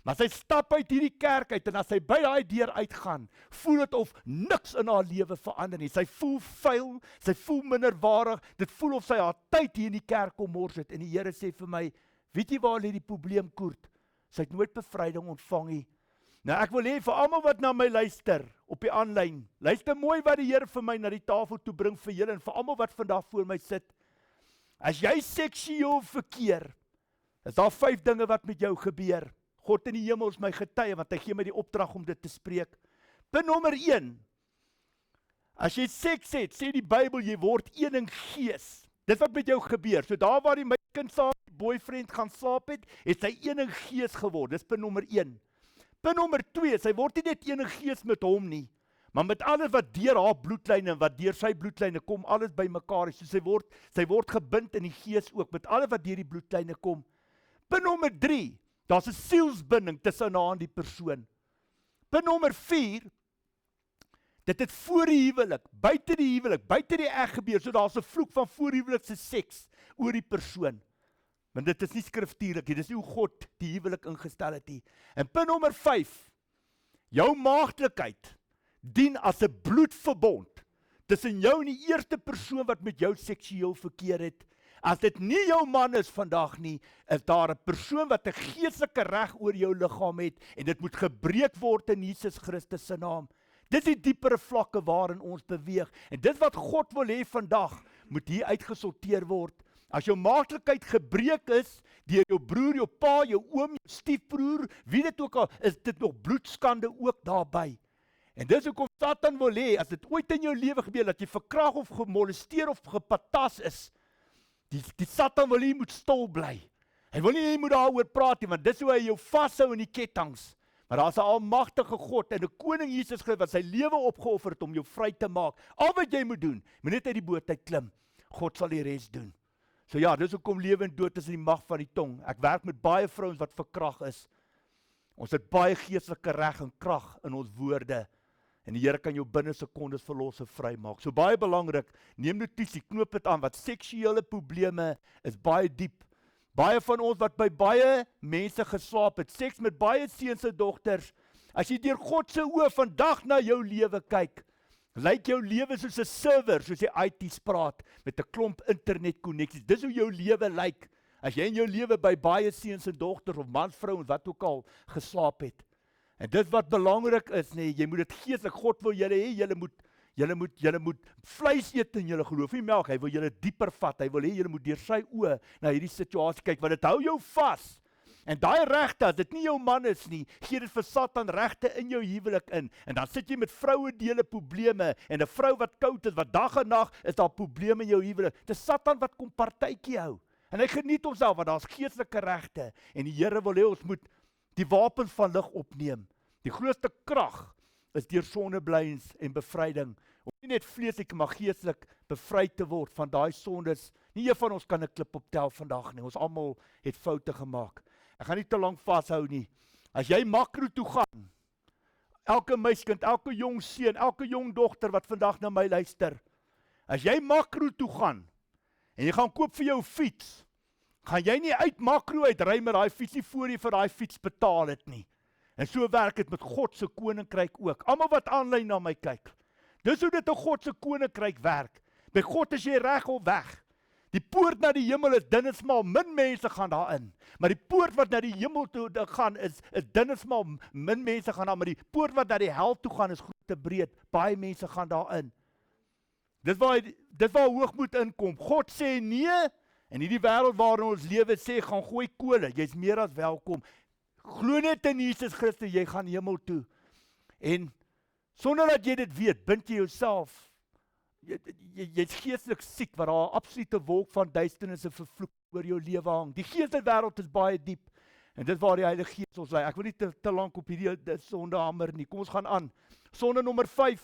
Maar sy stap uit hierdie kerk uit en as sy by daai deur uitgaan, voel dit of niks in haar lewe verander nie. Sy voel vuil, sy voel minderwaardig. Dit voel of sy haar tyd hier in die kerk kom mors het. En die Here sê vir my, weet jy waar lê die probleem, Koert? Sy het nooit bevryding ontvang nie. Nou ek wil hê vir almal wat na my luister op die aanlyn, luister mooi wat die Here vir my na die tafel toe bring vir julle en vir almal wat vandag voor my sit. As jy seksueel verkeer, is daar 5 dinge wat met jou gebeur. God in die hemel is my getuie, want hy gee my die opdrag om dit te spreek. Punt nommer 1, as jy seks het, sê die Bybel, jy word een in gees. Dit wat met jou gebeur, so daar waar die my kind saam met die boyfriend gaan slaap het, is hy een in gees geword, dis punt nommer 1. Punt nommer 2, sy word nie net een in gees met hom nie, maar met alles wat deur haar bloedlyne en wat deur sy bloedlyne kom, alles by mekaar, so sy word gebind in die gees ook, met alles wat deur die bloedlyne kom. Punt nommer 3, daar's 'n sielsbinding tussen haar en die persoon. Punt nommer 4, dit het voor die huwelik, buite die eg gebeur, so daar's 'n vloek van voorhuwelikse seks oor die persoon. Want dit is nie skriftuurlik nie, dis nie hoe God die huwelik ingestel het nie. En punt nommer 5, jou maagdelikheid dien as 'n bloedverbond tussen jou en die eerste persoon wat met jou seksueel verkeer het. As dit nie jou man is vandag nie, is daar 'n persoon wat 'n geestelike reg oor jou liggaam het en dit moet gebreek word in Jesus Christus se naam. Dit is die diepere vlakke waarin ons beweeg en dit wat God wil hê vandag moet hier uitgesorteer word. As jou maagdelikheid gebreek is deur jou broer, jou pa, jou oom, jou stiefbroer, wie dit ook al, is dit nog bloedskande ook daarbey. En dis hoekom Satan wil hê, as dit ooit in jou lewe gebeur, dat jy verkragt of gemolesteer of gepatas is, die Satan wil hê jy moet stil bly. Hy wil nie hê jy moet daaroor praat nie, want dis hoe hy jou vashou in die kettinge. Maar daar's 'n almagtige God en 'n koning Jesus Christus wat sy lewe opgeoffer het om jou vry te maak. Al wat jy moet doen, moet net uit die boot uit klim. God sal die res doen. So ja, dis hoekom lewe en dood is in die mag van die tong. Ek werk met baie vrouens wat verkragt is. Ons het baie geestelike reg en krag in ons woorde. En die Here kan jou binne sekondes verlos en vry maak. So baie belangrik, neem notisie, knoop dit aan, wat seksuele probleme is baie diep. Baie van ons wat by baie mense geslaap het, seks met baie seuns en dogters, as jy deur God se oë vandag na jou lewe kyk, lyk jou lewe soos 'n server, soos die IT's praat, met 'n klomp internetkoneksies. Dis hoe jou lewe lyk, as jy in jou lewe by baie seuns en dogters, of mans, vrouens, wat ook al, geslaap het. En dit wat belangrik is, nee, jy moet dit geestelik, God wil julle hê, julle moet vleis eet in julle geloof, nie melk, hy wil julle dieper vat, hy wil hê julle moet deur sy oë na hierdie situasie kyk, want dit hou jou vas. En daai regte, as dit nie jou man is nie, gee dit vir Satan regte in jou huwelik in. En dan sit jy met vroue dele probleme, en 'n vrou wat koud is, wat dag en nag is daar probleme in jou huwelik. Dit is Satan wat kom partytjie hou. En hy geniet homself, want daar's geestelike regte. En die Here wil hê ons moet die wapens van lig opneem. Die grootste krag is deur sondeblyns en bevryding. Om nie net vleeslik, maar geestelik bevry te word van daai sondes. Nie een van ons kan 'n klip optel vandag nie. Ons almal het foute gemaak. Ek gaan nie te lank vashou nie. As jy makro toe gaan, elke meiskind, elke jong seun, elke jong dogter wat vandag na my luister, as jy makro toe gaan, en jy gaan koop vir jou fiets, gaan jy nie uit makro uitry met daai fiets nie voor jy vir daai fiets betaal het nie. En so werk dit met God se koninkryk ook. Almal wat aanlyn na my kyk, dis hoe dit in God se koninkryk werk. By God is jy reg of weg. Die poort na die hemel is dun en smal, min mense gaan daarin. Maar die poort wat na die hemel toe gaan is dun en smal, min mense gaan daar, maar die poort wat na die hel toe gaan is groot en breed, baie mense gaan daarin. Dit waar hoogmoed inkom. God sê nee, en hierdie wêreld waarin ons lewe sê, gaan gooi kole, jy's meer as welkom. Glo net in Jesus Christus, jy gaan hemel toe. En sonder dat jy dit weet, bind jy jouself. Jy's geestelik siek, waar daar 'n absolute wolk van duisternis en vervloek oor jou lewe hang. Die geestelike wêreld is baie diep. En dit waar die Heilige Gees ons lei. Ek wil nie te lank op hierdie sonde hamer nie. Kom ons gaan aan. Sonde nommer 5.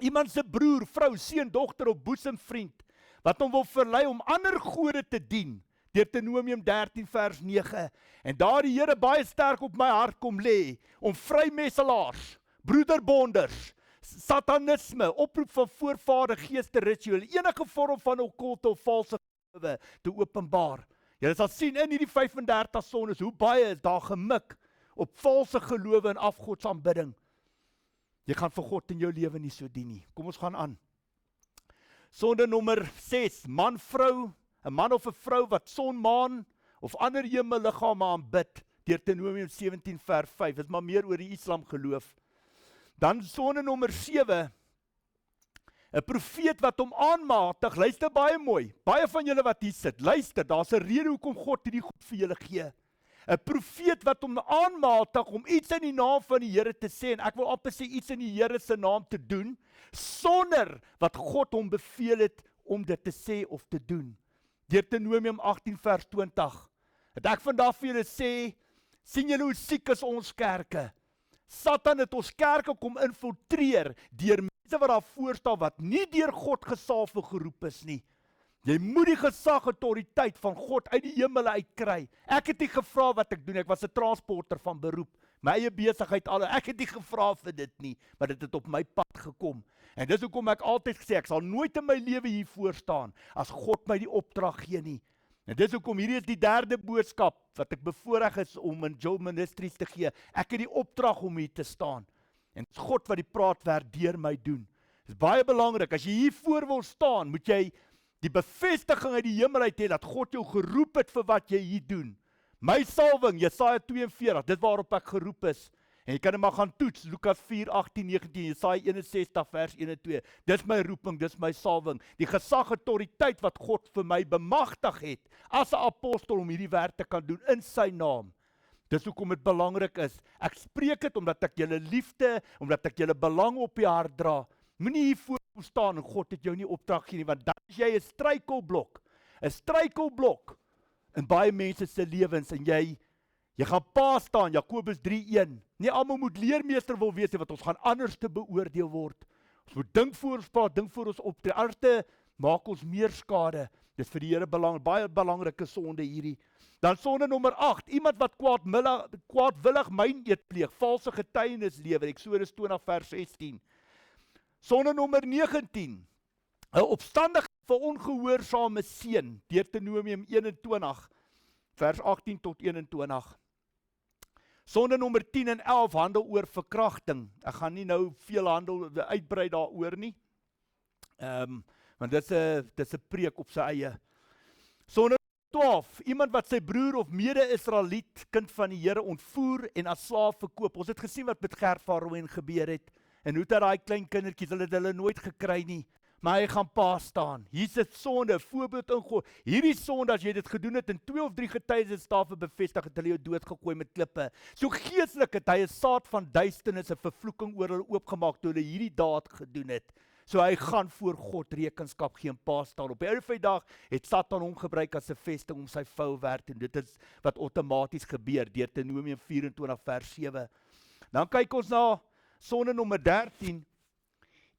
Iemand se broer, vrou, seun, dogter of boesemvriend wat hom wil verlei om ander gode te dien. Deuteronomium 13 vers 9. En daar die Here baie sterk op my hart kom lê om vrymesselaars, broederbonders, satanisme, oproep van voorvader geeste rituele, enige vorm van okkulte of valse gelowe te openbaar. Jy sal sien in hierdie 35 sondes hoe baie is daar gemik op valse gelowe en afgodsaanbidding. Jy gaan vir God in jou lewe nie so dien nie. Kom ons gaan aan. Sonde nommer 6, man, vrou, 'n man of 'n vrou wat son, maan of ander hemelliggame aanbid, Deuteronomium 17 vers 5, dit is maar meer oor die Islam geloof. Dan sonde nommer 7, 'n profeet wat hom aanmatig, luister baie mooi, baie van julle wat hier sit, luister, daar's 'n rede hoekom God hierdie goed vir julle gee. 'n Profeet wat hom aanmatig om iets in die naam van die Here te sê, en ek wil amper sê iets in die Here se naam te doen, sonder wat God hom beveel het om dit te sê of te doen. Deuteronomium 18 vers 20. Het ek vandag vir julle sê, sien julle hoe siek is ons kerke? Satan het ons kerke kom infiltreer deur mense wat daar voor staan wat nie deur God gesalf en geroep is nie. Jy moet die gesag en autoriteit van God uit die hemele uitkry. Ek het nie gevra wat ek doen, ek was 'n transporter van beroep. My eie besigheid al, ek het nie gevra vir dit nie, maar dit het op my pad gekom. En dis hoekom ek altyd gesê, ek sal nooit in my lewe hier voor staan, as God my die opdrag gee nie. En dis hoekom, hierdie is die 3de boodskap, wat ek bevoorreg is om in Joel Ministries te gee. Ek het die opdrag om hier te staan. En dit is God wat die praatwerk deur my doen. Dit is baie belangrik, as jy hier voor wil staan, moet jy die bevestiging uit die hemel uit hê, dat God jou geroep het vir wat jy hier doen. My salwing, Jesaja 42, dit waarop ek geroep is. En jy kan dit maar gaan toets, Lukas 4, 18, 19, Jesaja 61 vers 1 en 2. Dis my roeping, dis my salwing. Die gesag en autoriteit wat God vir my bemagtig het, as 'n apostel om hierdie werk te kan doen, in sy naam. Dis hoekom dit belangrik is. Ek spreek dit omdat ek julle liefde, omdat ek julle belang op die hart dra. Moenie hier voor staan en God het jou nie opdrag gee nie, want dan is jy 'n struikelblok. 'n Struikelblok in baie mense se lewens, en jy gaan pa staan, Jakobus 3:1. Nie almal moet leermeester wil wees, want ons gaan anders te beoordeel word. Ons moet dink voor ons praat, dink voor ons optree. Anders maak ons meer skade. Dis vir die Here baie belangrike sonde hierdie. Dan sonde nommer 8, iemand wat kwaadwillig meineed pleeg, valse getuienis lewer, Eksodus 20 vers 16. Sonde nommer 19, 'n opstandige vir ongehoorsame seun, Deuteronomium 21 vers 18 tot 21. Sonde nommer 10 en 11 handel oor verkrachting. Ek gaan nie nou veel uitbrei daaroor nie. Want dit is 'n preek op sy eie. Sonde 12, iemand wat sy broer of mede-Israeliet, kind van die Here, ontvoer en as slaaf verkoop. Ons het gesien wat met Gert van Rooyen gebeur het. En hoe het daai klein kindertjies, hulle het hulle nooit gekry nie. Maar hy gaan pa staan. Hier's 'n sonde, voorbeeld in God. Hierdie sonde, as jy dit gedoen het, en 2 of 3 getuies stawe bevestig, het hulle jou doodgegooi met klippe. So geestelik het hy 'n saad van duisternis en vervloeking oor hulle oopgemaak toe hulle hierdie daad gedoen het. So hy gaan voor God rekenskap gee en pa staan. Op die einde van die dag het Satan hom gebruik as 'n vesting om sy fout werk te doen. Dit is wat outomaties gebeur, Deuteronomium 24 vers 7. Dan kyk ons na sonde nommer 13.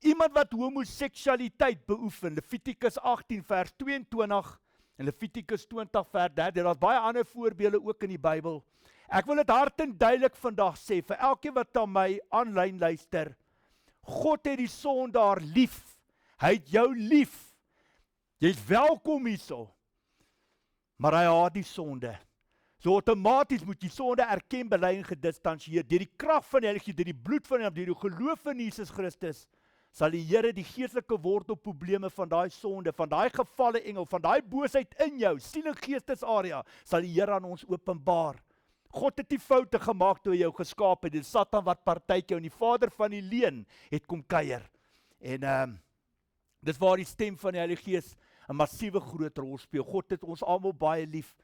Iemand wat homoseksualiteit beoefen, Levitikus 18 vers 22 en Levitikus 20 vers 13. Daar's baie ander voorbeelde ook in die Bybel. Ek wil dit hard en duidelik vandag sê, vir elkeen wat aan my aanlyn luister, God het die sondaar lief. Hy het jou lief. Jy's welkom hierso. Maar hy haat die sonde. So outomaties moet jy sonde erken, bely en gedistansieer. Deur die krag van die Heilige Gees, deur die bloed van hom, deur die geloof in Jesus Christus, sal die Here die geestelike wortelprobleme van daai sonde, van daai gevalle engel, van daai boosheid in jou, siel en geestesarea, sal die Here aan ons openbaar. God het die foute gemaak toe hy jou geskaap het, die Satan wat partytjie en die vader van die leuen het kom kuier. En dis waar die stem van die Heilige Gees 'n massiewe groot rol speel. God het ons almal baie lief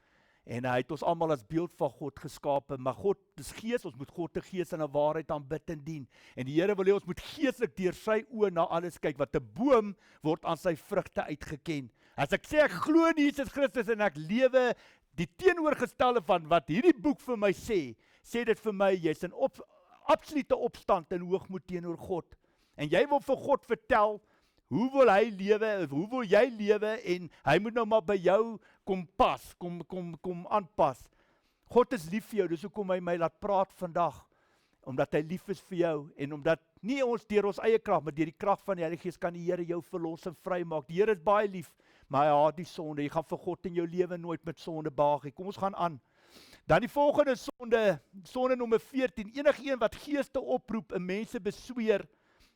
en hy het ons almal as beeld van God geskape, maar God is gees, ons moet God te gees en 'n waarheid aanbid en dien. En die Here wil hê ons moet geestelik deur sy oë na alles kyk, want 'n boom word aan sy vrugte uitgeken. As ek sê ek glo in Jesus Christus en ek lewe die teenoorgestelde van wat hierdie boek vir my sê dit vir my, jy's in absolute opstand en hoogmoed teenoor God. En jy wil vir God vertel, hoe wil hy lewe, hoe wil jy lewe, en hy moet nou maar by jou kom pas, kom aanpas. God is lief vir jou, dis hoekom hy my laat praat vandag, omdat hy lief is vir jou, en omdat nie ons deur ons eie krag, maar deur die krag van die Heilige Gees kan die Here jou verlos en vry maak. Die Here is baie lief, maar hy haat die sonde. Jy gaan vir God in jou lewe nooit met sonde behaag nie. Kom ons gaan aan. Dan die volgende sonde nommer 14, enige een wat geeste oproep en mense besweer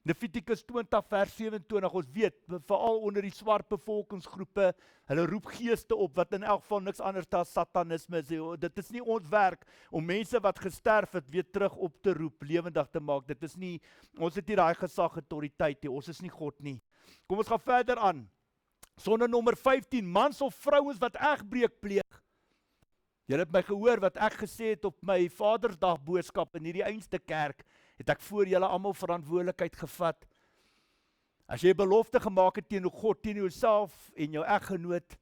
Levitikus 20 vers 27, ons weet, veral onder die swart bevolkingsgroepe, hulle roep geeste op, wat in elk geval niks anders as satanisme is. Dit is nie ons werk om mense wat gesterf het, weer terug op te roep, lewendig te maak. Dit is nie, ons het nie daai gesag, autoriteit nie, ons is nie God nie. Kom ons gaan verder aan. Sonde nommer 15, mans of vrouens wat egbreek pleeg. Julle het my gehoor wat ek gesê het op my Vadersdag boodskap in hierdie einste kerk, het ek voor julle almal verantwoordelikheid gevat. As jy belofte gemaak het teenoor God, teenoor jouself en jou eggenoot,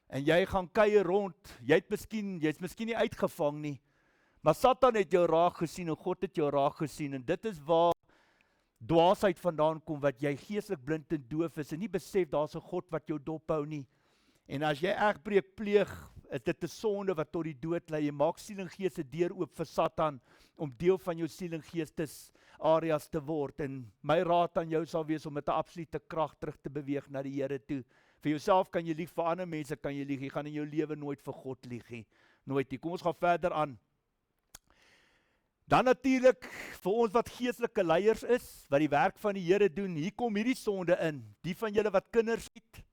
en jy gaan kuier rond, jy's miskien nie uitgevang nie, maar Satan het jou raak gesien en God het jou raak gesien, en dit is waar dwaasheid vandaan kom, wat jy geestelik blind en doof is, en nie besef daar's 'n God wat jou dophou nie. En as jy egbreek pleeg, is dit 'n sonde wat tot die dood lei. Jy maak siel en gees se deur oop vir Satan, om deel van jou siel en geestes areas te word. En my raad aan jou sal wees om met 'n absolute krag terug te beweeg na die Here toe. Vir jouself kan jy lieg, vir ander mense kan jy lieg. Jy gaan in jou lewe nooit vir God lieg nie. Nooit nie. Kom ons gaan verder aan. Dan natuurlik, vir ons wat geestelike leiers is, wat die werk van die Here doen, hier kom hierdie sonde in. Die van julle wat kinders het,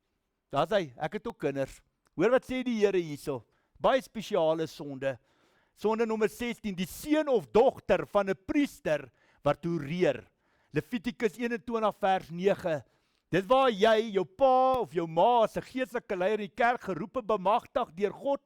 daar's hy, ek het ook kinders. Hoor wat sê die Here hierso, baie spesiale sonde. Sonde nommer 16, die seun of dogter van 'n priester wat hoereer. Levitikus 21 vers 9. Dit waar jy, jou pa of jou ma as 'n geestelike leier in die kerk geroepe bemagtig deur God,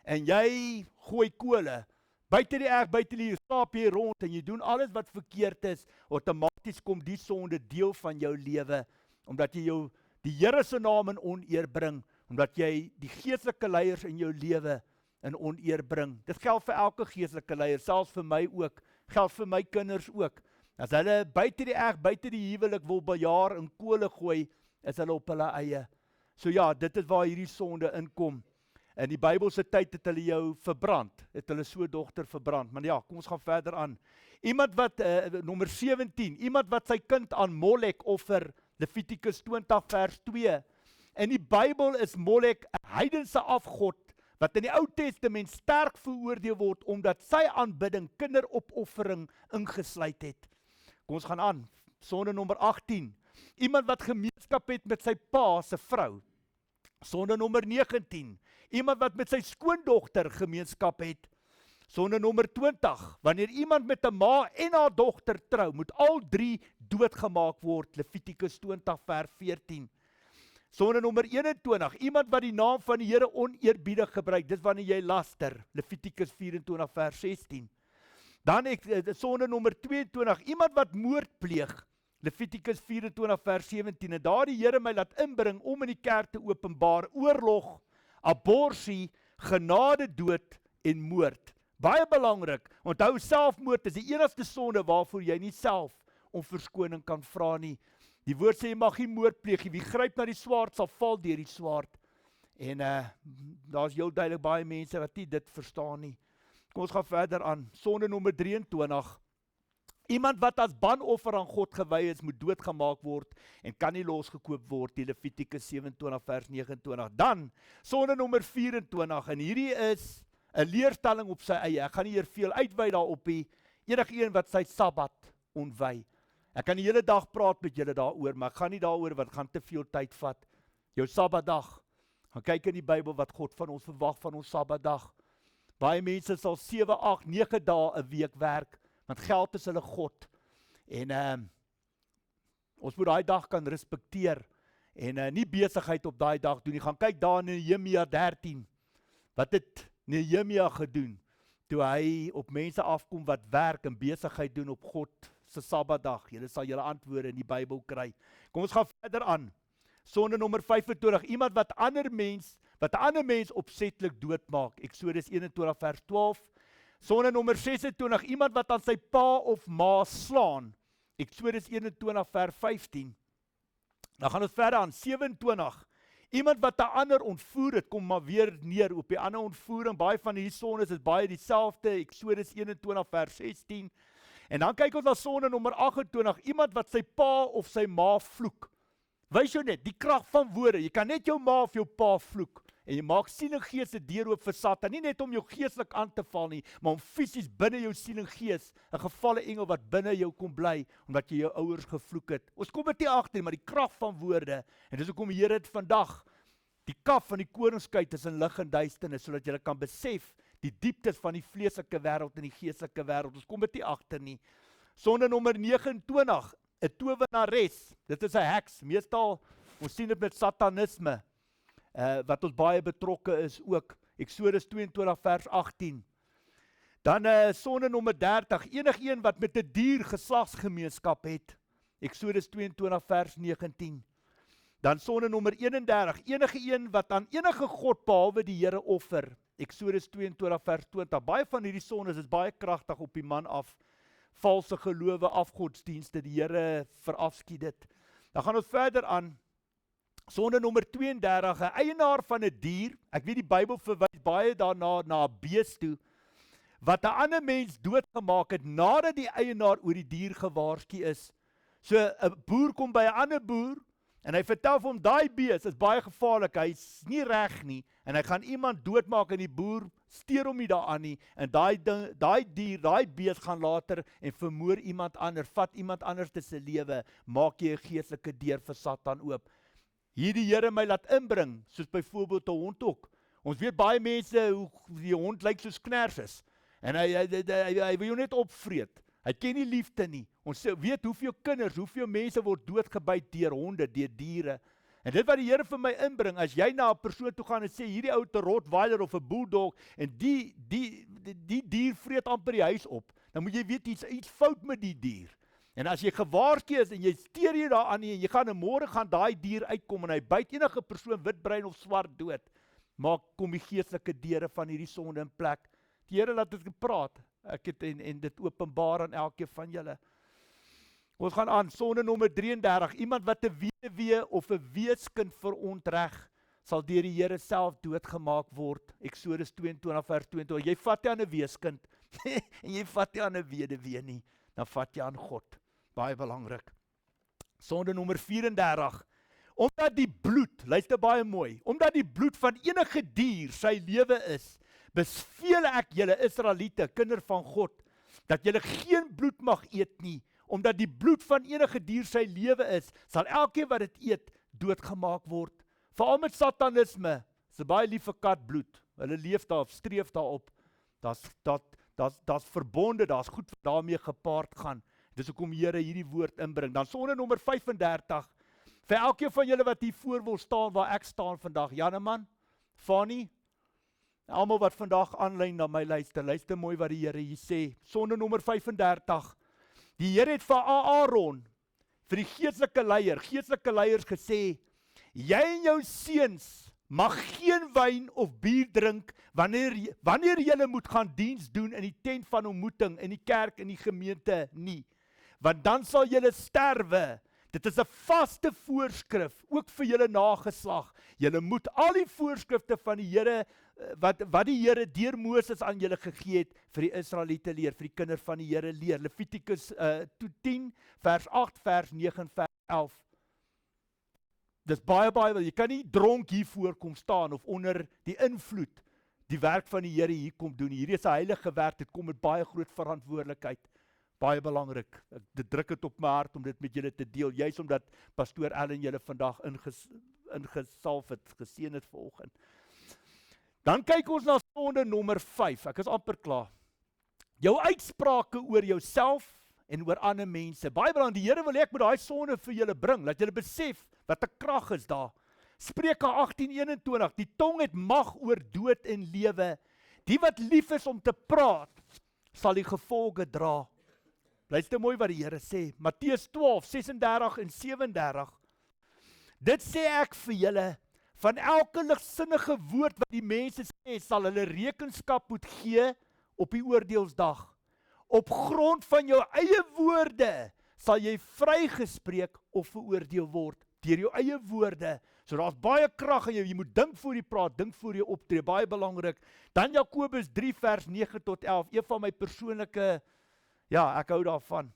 en jy gooi kole. Buite die erf, buite die slaap jy rond en jy doen alles wat verkeerd is, outomaties kom die sonde deel van jou lewe, omdat jy die Here se naam in oneer bring, omdat jy die geestelike leiers in jou lewe in oneer bring. Dit geld vir elke geestelike leier, selfs vir my ook, geld vir my kinders ook. As hulle buite die erf, buite die huwelik wil bejaar en kole gooi, is hulle op hulle eie. So ja, dit is waar hierdie sonde inkom. In die Bybelse tyd het hulle jou verbrand, het hulle so dogter verbrand. Maar ja, kom ons gaan verder aan. Iemand wat, nommer 17, iemand wat sy kind aan Molek offer, Levitikus 20 vers 2. In die Bybel is Molek 'n heidense afgod, wat in die Ou Testament sterk veroordeel word, omdat sy aanbidding kinderopoffering ingesluit het. Kom ons gaan aan, sonde nommer 18, iemand wat gemeenskap het met sy pa se vrou. Sonde nommer 19, iemand wat met sy skoondogter gemeenskap het. Sonde nommer 20, wanneer iemand met 'n ma en haar dogter trou, moet al drie doodgemaak word, Levitikus 20 vers 14. Sonde nommer 21, iemand wat die naam van die Here oneerbiedig gebruik, dis wanneer jy laster, Levitikus 24 vers 16. Dan sonde nommer 22, iemand wat moord pleeg, Levitikus 24 vers 17, en daar die Here my laat inbring om in die kerk te openbaar, oorlog, aborsie, genade dood en moord. Baie belangrik, onthou selfmoord is die enigste sonde waarvoor jy nie self om verskoning kan vra nie. Die woord sê jy mag nie moord pleeg nie, wie gryp na die swaard sal val deur die swaard. En daar's heel duidelik baie mense wat nie dit verstaan nie. Kom ons gaan verder aan, sonde nommer 23. Iemand wat as banoffer aan God gewy is, moet doodgemaak word en kan nie losgekoop word, die Levitikus 27 vers 29. Dan, sonde nommer 24, en hierdie is 'n leerstelling op sy eie, ek gaan nie hier veel uitwy daarop nie, enigeen wat sy Sabbat ontwy. Ek kan die hele dag praat met julle daaroor, maar ek gaan nie daaroor, want gaan te veel tyd vat. Jou Sabbatdag, gaan kyk in die Bybel wat God van ons verwag van ons Sabbatdag. Baie mense sal 7, 8, 9 dae 'n week werk, want geld is hulle God. En ons moet daai dag kan respekteer, en nie besigheid op daai dag doen nie. Gaan kyk daar in Nehemia 13, wat het Nehemia gedoen, toe hy op mense afkom wat werk en besigheid doen op God se Sabbatdag. Julle sal julle antwoorde in die Bybel kry. Kom ons gaan verder aan. Sonde nommer 25, iemand wat 'n ander mens opsetlik doodmaak, Eksodus 21 vers 12. Sonde nommer 26, iemand wat aan sy pa of ma slaan, Eksodus 21 vers 15. Dan gaan ons verder aan, 27, iemand wat 'n ander ontvoer het, kom maar weer neer op die ander ontvoering, baie van hierdie sondes is baie dieselfde, Eksodus 21 vers 16. En dan kyk ons na sonde nommer 28, iemand wat sy pa of sy ma vloek. Wys jou net, die krag van woorde, jy kan net jou ma of jou pa vloek, en jy maak siel en gees se deur oop vir Satan, nie net om jou geestelik aan te val nie, maar om fisies binne jou siel en gees 'n gevalle engel wat binne jou kom bly, omdat jy jou ouers gevloek het. Ons kom dit nie agter nie, maar die krag van woorde, en dis hoekom die Here het vandag die kaf van die koningskuit is in lig en duisternis, sodat jy kan besef die dieptes van die vleeslike wêreld en die geestelike wêreld. Ons kom dit nie agter nie. Sonde nommer 29, 'n towenares. Dit is 'n heks. Meestal, ons sien dit met satanisme, wat ons baie betrokke is ook. Eksodus 22 vers 18. Dan sonde nommer 30, enigeen wat met 'n dier geslagsgemeenskap het. Eksodus 22 vers 19. Dan sonde nommer 31, enige een wat aan enige god behalwe die Here offer. Eksodus 22 vers 20. Baie van hierdie sondes is baie kragtig op die man af. Valse gelowe, afgodsdienste, die Here verafskiet dit. Dan gaan ons verder aan. Sonde nommer 32, 'n eienaar van 'n dier. Ek weet die Bybel verwys baie daarna na 'n bees toe, wat 'n ander mens doodgemaak het nadat die eienaar oor die dier gewaarsku is. So 'n boer kom by 'n ander boer en hy vertel vir hom daai bees is baie gevaarlik, hy's nie reg nie en hy gaan iemand doodmaak en die boer steur hom nie daaraan nie en daai bees gaan later en vermoor iemand anders, vat iemand anders se lewe, maak jy 'n geestelike deur vir Satan oop. Hier die Here my laat inbring, soos byvoorbeeld 'n hond ook. Ons weet baie mense hoe die hond lyk soos Knersus en hy wil jou net opvreet. Hy ken nie liefde nie. Ons weet hoeveel kinders, hoeveel mense word doodgebyt deur honde, deur diere. En dit wat die Here vir my inbring, as jy na 'n persoon toe gaan en sê hierdie ou te Rottweiler of 'n bulldog en die dier vreet amper die huis op, dan moet jy weet iets fout met die dier. En as jy gewaarsku is en jy steur jy daaraan en jy gaan 'n môre gaan daai dier uitkom en hy byt enige persoon wit, bruin of swart dood, kom die geestelike deure van hierdie sonde in plek. Die Here laat dit praat. Ek het en dit openbaar aan elkeen van julle. Ons gaan aan, sonde nommer 33, iemand wat 'n weduwee of 'n weeskind verontreg, sal deur die Here self doodgemaak word. Eksodus 22 vers 22. Jy vat nie aan 'n weeskind en jy vat nie aan 'n weduwee nie, dan vat jy aan God. Baie belangrik. Sonde nommer 34. Omdat die bloed, luister baie mooi, omdat die bloed van enige dier sy lewe is, beveel ek julle Israeliete, kinders van God, dat julle geen bloed mag eet nie, omdat die bloed van enige dier sy lewe is, sal elkeen wat dit eet, doodgemaak word. Veral met satanisme, is baie lief vir katbloed, hulle leef daar, streef daarop, daar's verbonde, daar's goed wat daarmee gepaard gaan, dis hoekom die Here hierdie woord inbring. Dan sonde nommer 35, vir elkeen van julle wat hier voor wil staan, waar ek staan vandag, Janeman, Fanny, almal wat vandag aanlyn na my luister mooi wat die Here hier sê. Sonde nommer 35. Die Here het vir Aaron, vir die geestelike leiers gesê, jy en jou seuns mag geen wyn of bier drink wanneer julle moet gaan diens doen in die tent van ontmoeting, in die kerk, in die gemeente nie. Want dan sal julle sterwe. Dit is 'n vaste voorskrif, ook vir julle nageslag. Julle moet al die voorskrifte van die Here, wat die Here deur Moses aan julle gegee het, vir die Israeliete leer, vir die kinders van die Here leer. Levitikus 10, vers 8, vers 9 en vers 11. Dis baie, jy kan nie dronk hier voorkom staan, of onder die invloed, die werk van die Here hier kom doen. Hierdie is 'n heilige werk, dit kom met baie groot verantwoordelikheid. Baie belangrik, dit druk dit op my hart om dit met julle te deel, juis omdat pastoor Allen julle vandag ingesalf het, geseën het vanoggend. Dan kyk ons na sonde nommer 5, ek is amper klaar. Jou uitsprake oor jouself en oor ander mense. Baie belangrik, die Here wil hê ek moet daai sonde vir julle bring, laat julle besef wat 'n krag is daar. Spreuke 18:21, die tong het mag oor dood en lewe. Die wat lief is om te praat, sal die gevolge dra. Luister mooi wat die Here sê, Matteus 12:36 en 37. Dit sê ek vir julle, van elke ligsinnige woord wat die mense sê, sal hulle rekenskap moet gee op die oordeelsdag. Op grond van jou eie woorde sal jy vrygespreek of veroordeel word. Deur jou eie woorde. So daar's baie krag in jou, jy moet dink voor jy praat, dink voor jy optree, baie belangrik. Dan Jakobus 3 vers 9 tot 11, een van my persoonlike, ja, ek hou daarvan.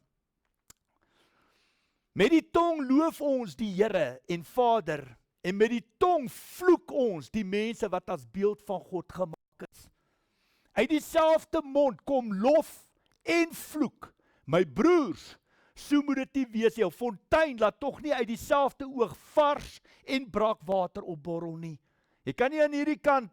Met die tong loof ons die Here en Vader, En met die tong vloek ons die mense wat as beeld van God gemaak is. Uit dieselfde mond kom lof en vloek. My broers, so moet dit nie wees. Jou fontein laat tog nie uit dieselfde oog vars en braakwater opborrel nie. Jy kan nie aan hierdie kant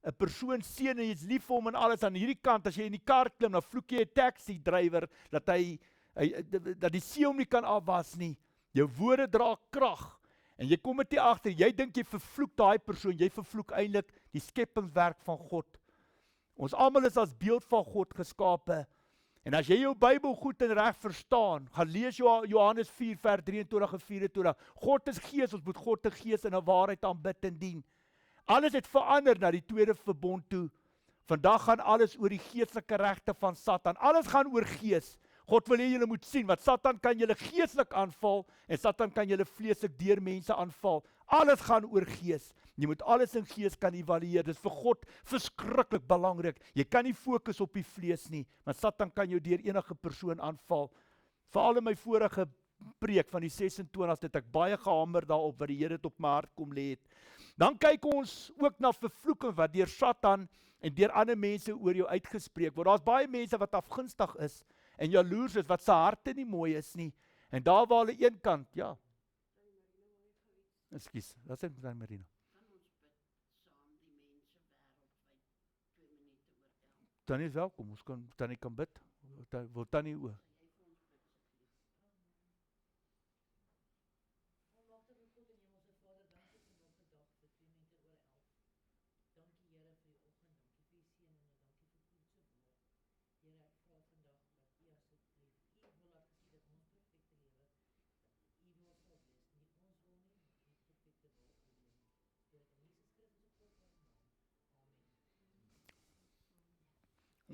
'n persoon seën en jy is lief vir hom en alles, aan hierdie kant, as jy in die kar klim, dan vloek jy 'n taxi drywer, dat dat die see hom nie kan afwas nie. Jou woorde dra krag, en jy kom dit nie agter, jy dink jy vervloek daai persoon, jy vervloek eintlik die skepingswerk van God. Ons almal is as beeld van God geskape, en as jy jou Bybel goed en reg verstaan, gaan lees Johannes 4 vers 23 en 24, God is gees, ons moet God te gees en 'n waarheid aanbid en dien. Alles het verander na die tweede verbond toe. Vandag gaan alles oor die geestelike regte van Satan. Alles gaan oor gees. God wil hê julle moet sien, wat Satan kan julle geestelik aanval, en Satan kan julle vleeslik deur mense aanval. Alles gaan oor gees. Jy moet alles in gees kan evalueer. Dit is vir God verskriklik belangrik. Jy kan nie fokus op die vlees nie, want Satan kan jou deur enige persoon aanval. Veral in my vorige preek van die 26 het ek baie gehamer daarop, wat die Here het op my hart kom lê het. Dan kyk ons ook na vervloeking wat deur Satan en deur ander mense oor jou uitgespreek word. Daar's baie mense wat afgunstig is en jaloers is, wat se harte nie mooi is nie. En daar waar hulle een kant, ja. Ekskuus, wat sê dan Marina? Tannie is welkom, ons kan Tannie kan bid. Wil Tannie o.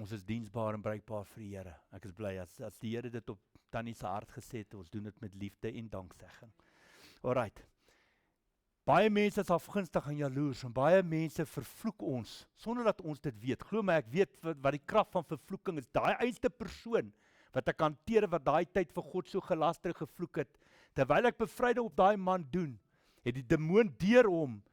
Ons is diensbaar en bruikbaar vir die Here. Ek is bly as die Here dit op Tannie se hart geset het, ons doen dit met liefde en danksegging. Alright. Baie mense is afgunstig en jaloers, en baie mense vervloek ons, sonder dat ons dit weet. Glo my, ek weet wat die krag van vervloeking is. Daai einste persoon, wat ek hanteer, wat daai tyd vir God so gelaster gevloek het, terwyl ek bevryding op daai man doen, het die demoon deur hom,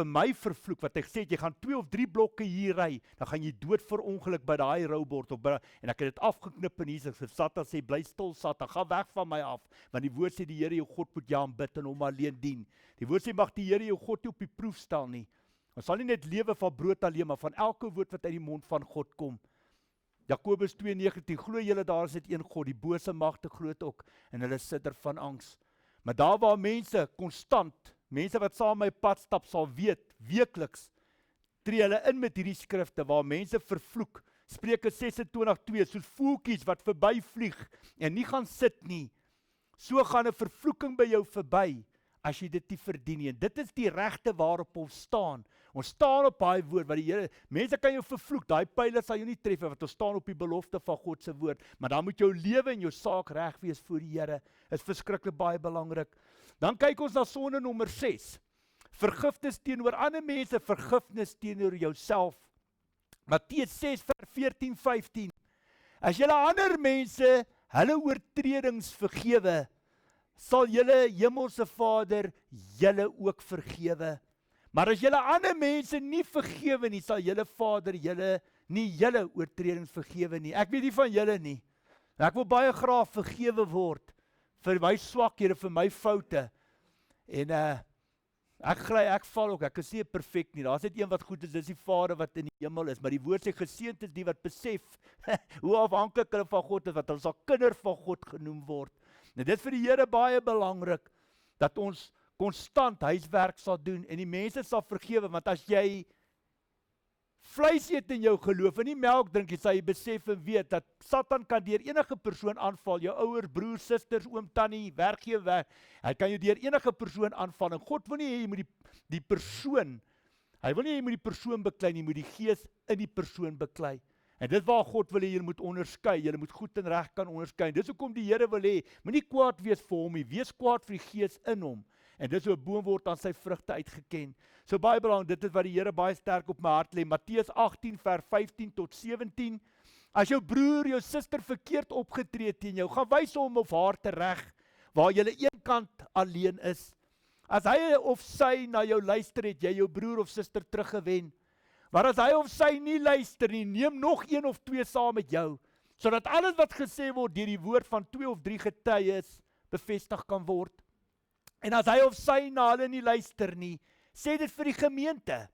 vir my vervloek, wat hy gesê het, jy gaan 2 of 3 blokke hier ry, dan gaan jy dood vir ongeluk by daai roubord, en ek het dit afgeknip in Jesus, Satan sê, bly stil Satan, ga weg van my af, want die woord sê, die Here jou God moet jy aanbid en hom alleen dien. Die woord sê, mag die Here jou God nie op die proef stel nie. Ons sal nie net lewe van brood alleen, maar van elke woord wat uit die mond van God kom. Jakobus 2:19, glo julle daar is dit een God, die bose magte groot ook, en hulle sidder van angs. Maar daar waar mense konstant, mense wat saam my pad stap sal weet, weekliks, tree hulle in met hierdie skrifte, waar mense vervloek, Spreuke 26:2, soos voeltjies wat verby vlieg, en nie gaan sit nie, so gaan 'n vervloeking by jou verby, as jy dit nie verdien nie. En dit is die regte waarop ons staan. Ons staan op daai woord, wat die Here, mense kan jou vervloek, daai pile sal jou nie tref, want ons staan op die belofte van God se woord, maar dan moet jou lewe en jou saak reg wees voor die Here, is verskriklik baie belangrik. Dan kyk ons na sonde nommer 6, vergifnis teenoor ander mense, vergifnis teenoor jouself. Matteus 6 vers 14-15, as julle ander mense hulle oortredings vergewe, sal julle hemelse Vader julle ook vergewe. Maar as julle ander mense nie vergewe nie, sal julle Vader julle nie julle oortredings vergewe nie. Ek weet nie van julle nie. Ek wil baie graag vergewe word vir my swakhede, vir my foute. En ek val ook, ek is nie perfek nie. Daar's net een wat goed is, dis die Vader wat in die hemel is. Maar die woord sê geseënd is die wat besef hoe afhanklik hulle van God is, wat hulle sal kinders van God genoem word. En dit is vir die Here baie belangrik, dat ons konstant huiswerk sal doen, en die mense sal vergewe, want as jy vleis eet in jou geloof, en nie melk drink, jy sal jy besef en weet, dat Satan kan deur enige persoon aanval, jou ouers, broers, susters, oom, tannie, werkgewer, hy kan jou deur enige persoon aanval, en God wil nie hê jy moet die persoon, hy wil nie hê jy moet die persoon beklei nie, jy moet die gees in die persoon beklei. En dit waar God wil hê, jy moet onderskei, jy moet goed en reg kan onderskei. Dis hoekom die Here wil hê, moenie kwaad wees vir hom nie, wees kwaad vir die gees in hom. En dis hoe 'n boom word aan sy vrugte uitgeken. So baie belangrik, dit is wat die Here baie sterk op my hart lê. Matteus 18 vers 15-17. As jou broer, jou suster verkeerd opgetree teen jou, gaan wys hom of haar tereg, waar jy een kant alleen is. As hy of sy na jou luister, het jy jou broer of suster teruggewen. Maar as hy of sy nie luister nie, neem nog 1 of 2 saam met jou, sodat alles wat gesê word deur die woord van 2 of 3 getuies bevestig kan word. En as hy of sy na hulle nie luister nie, sê dit vir die gemeente.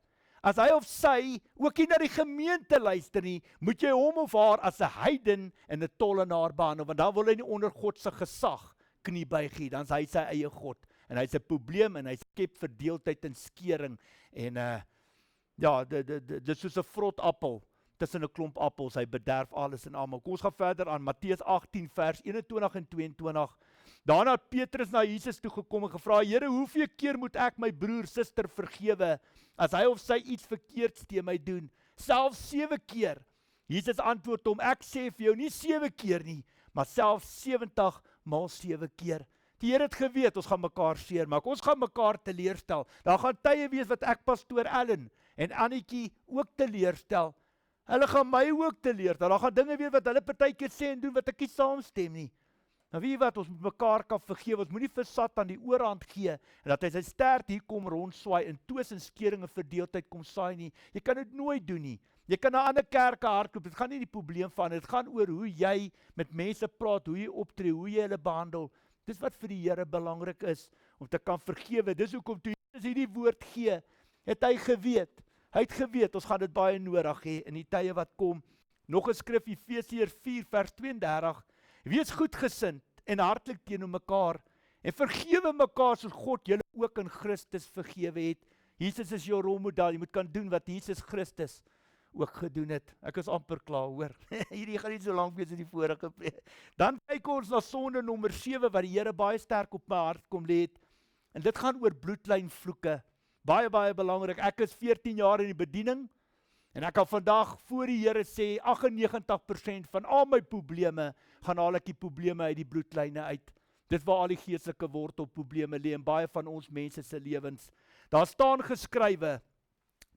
As hy of sy ook nie na die gemeente luister nie, moet jy hom of haar as 'n heiden en 'n tollenaar behandel, want dan wil hy nie onder God se gesag knie buig nie, dan is hy sy eie God. En hy's 'n probleem en hy skep verdeeldheid en skering. En ja, dit is soos 'n vrot appel tussen 'n klomp appels, hy bederf alles en almal. Kom ons gaan verder aan Matteus 18 vers 21 en 22. Daarna het Petrus na Jesus toe gekom en gevra, Here, hoeveel keer moet ek my broer, suster vergewe, as hy of sy iets verkeerds teen my doen? Selfs 7 keer. Jesus antwoord hom, ek sê vir jou nie 7 keer nie, maar selfs 70 maal 7 keer. Die Here het geweet, ons gaan mekaar seermaak, ons gaan mekaar teleurstel. Daar gaan tye wees wat ek pastoor Ellen en Annetjie ook teleurstel. Hulle gaan my ook teleurstel. Daar gaan dinge wees wat hulle partykeer sê en doen wat ek nie saamstem nie. Nou weet jy wat, ons moet mekaar kan vergewe, ons moet nie vir Satan die oorhand gee, en dat hy sy stert hier kom rondswaai, en twis en skering en verdeeldheid kom saai nie. Jy kan dit nooit doen nie. Jy kan na ander kerke hardloop, dit gaan nie die probleem van, dit gaan oor hoe jy met mense praat, hoe jy optree, hoe jy hulle behandel. Dis wat vir die Here belangrik is, om te kan vergewe. Dis hoekom toe Jesus hierdie woord gee, het hy geweet. Hy het geweet, ons gaan dit baie nodig hê in die tye wat kom. Nog 'n skrif, Efesiërs 4 vers 32. Wees goedgesind en hartlik teenoor mekaar en vergewe mekaar soos God julle ook in Christus vergewe het. Jesus is jou rolmodel, jy moet kan doen wat Jesus Christus ook gedoen het. Ek is amper klaar, hoor. Hierdie gaan nie so lank wees as die vorige preek. Dan kyk ons na sonde nommer 7 wat die Here baie sterk op my hart kom lê het. En dit gaan oor bloedlynvloeke. Baie belangrik. Ek is 14 jaar in die bediening en ek kan vandag voor die Here sê 98% van al my probleme gaan haal ek die probleme uit die bloedlyne uit. Dit waar al die geestelike wortelprobleme lê in baie van ons mense se lewens. Daar staan geskrywe,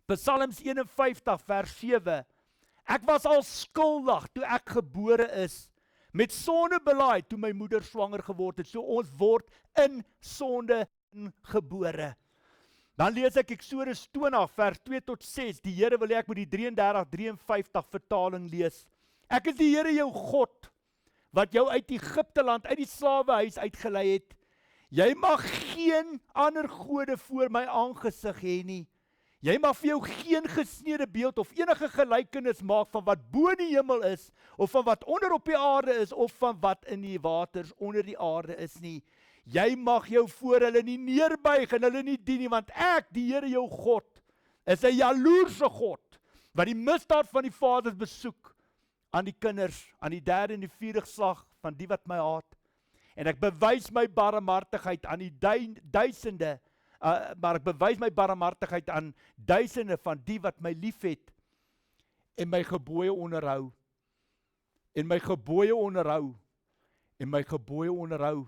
Psalms 51 vers 7, ek was al skuldig toe ek gebore is, met sonde belaaid toe my moeder swanger geword het, so ons word in sonde gebore. Dan lees ek Eksodus 20 vers 2 tot 6, die Here wil hê ek moet die 33:53 vertaling lees. Ek is die Here jou God, wat jou uit Egipte land, uit die slawehuis uitgelei het. Jy mag geen ander gode voor my aangesig hê nie. Jy mag vir jou geen gesneede beeld of enige gelykenis maak van wat bo in die hemel is, of van wat onder op die aarde is, of van wat in die waters onder die aarde is nie. Jy mag jou voor hulle nie neerbuig en hulle nie dien nie, want ek, die Here jou God, is 'n jaloerse God, wat die misdaad van die vaders besoek aan die kinders, aan die 3de en die 4de geslag van die wat my haat. En ek bewys my barmhartigheid aan die duisende, maar ek bewys my barmhartigheid aan duisende van die wat my liefhet en my gebooie onderhou. En my gebooie onderhou. En my gebooie onderhou.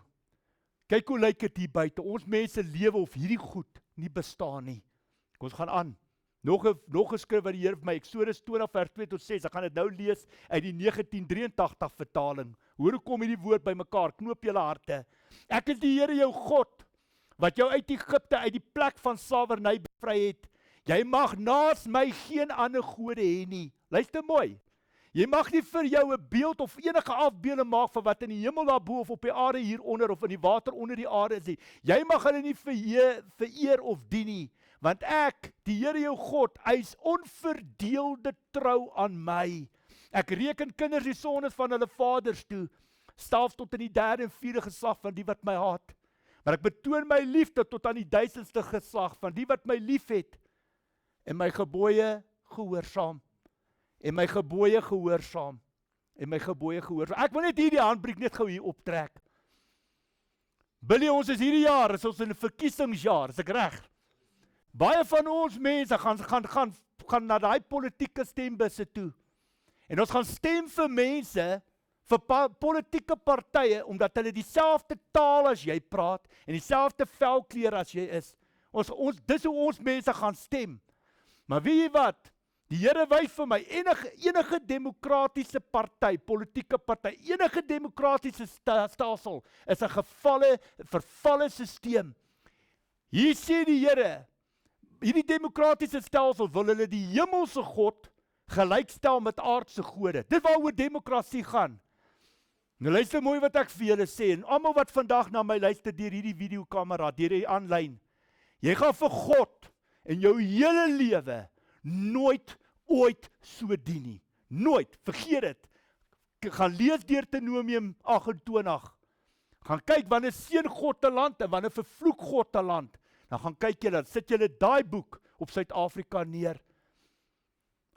Kyk hoe lyk dit hier buite. Ons mense lewe of hierdie goed nie bestaan nie. Ons gaan aan. Nog 'n skrif wat die Here vir my, Eksodus 20 vers 2 tot 6, ek gaan dit nou lees uit die 1983 vertaling. Hoor hoe kom hierdie woord by mekaar, knoop julle harte. Ek is die Here jou God, wat jou uit Egipte, uit die plek van slawerny bevry het. Jy mag naas my geen ander gode hê nie. Luister mooi. Jy mag nie vir jou 'n beeld of enige afbeelding maak van wat in die hemel daarbo of op die aarde hieronder of in die water onder die aarde is nie. Jy mag hulle nie vereer of dien nie, want ek, die Here jou God, eis onverdeelde trou aan my. Ek reken kinders die sondes van hulle vaders toe, selfs tot in die 3de en 4de geslag van die wat my haat. Maar ek betoon my liefde tot aan die 1000ste geslag van die wat my liefhet en my gebooie gehoorsaam. En my gebooie gehoorsaam. En my gebooie gehoorsaam. Ek wil net hierdie handbriek net gou hier optrek. Billy, ons is hierdie jaar, is ons in 'n verkiesingsjaar, is ek reg? Baie van ons mense gaan na daai politieke stembusse toe. En ons gaan stem vir mense, vir politieke partye, omdat hulle dieselfde taal as jy praat, en dieselfde velkleur as jy is. Dis hoe ons mense gaan stem. Maar weet jy wat? Die Here wys vir my, enige demokratiese party, politieke party, enige demokratiese stelsel is 'n vervalle stelsel. Hier sê die Here, hierdie demokratiese stelsel wil hulle die hemelse God gelykstel met aardse gode. Dit waaroor demokrasie gaan. Nou luister mooi wat ek vir julle sê, en almal wat vandag na my luister deur hierdie videokamera, deur die aanlyn, jy gaan vir God in jou hele lewe nooit ooit so dien nie. Nooit, vergeet dit. Gaan lees Deuteronomium 28. Gaan kyk wanneer seën God 'n land en wanneer vervloek God 'n land. Dan gaan kyk julle, dan sit julle daai boek op Suid-Afrika neer.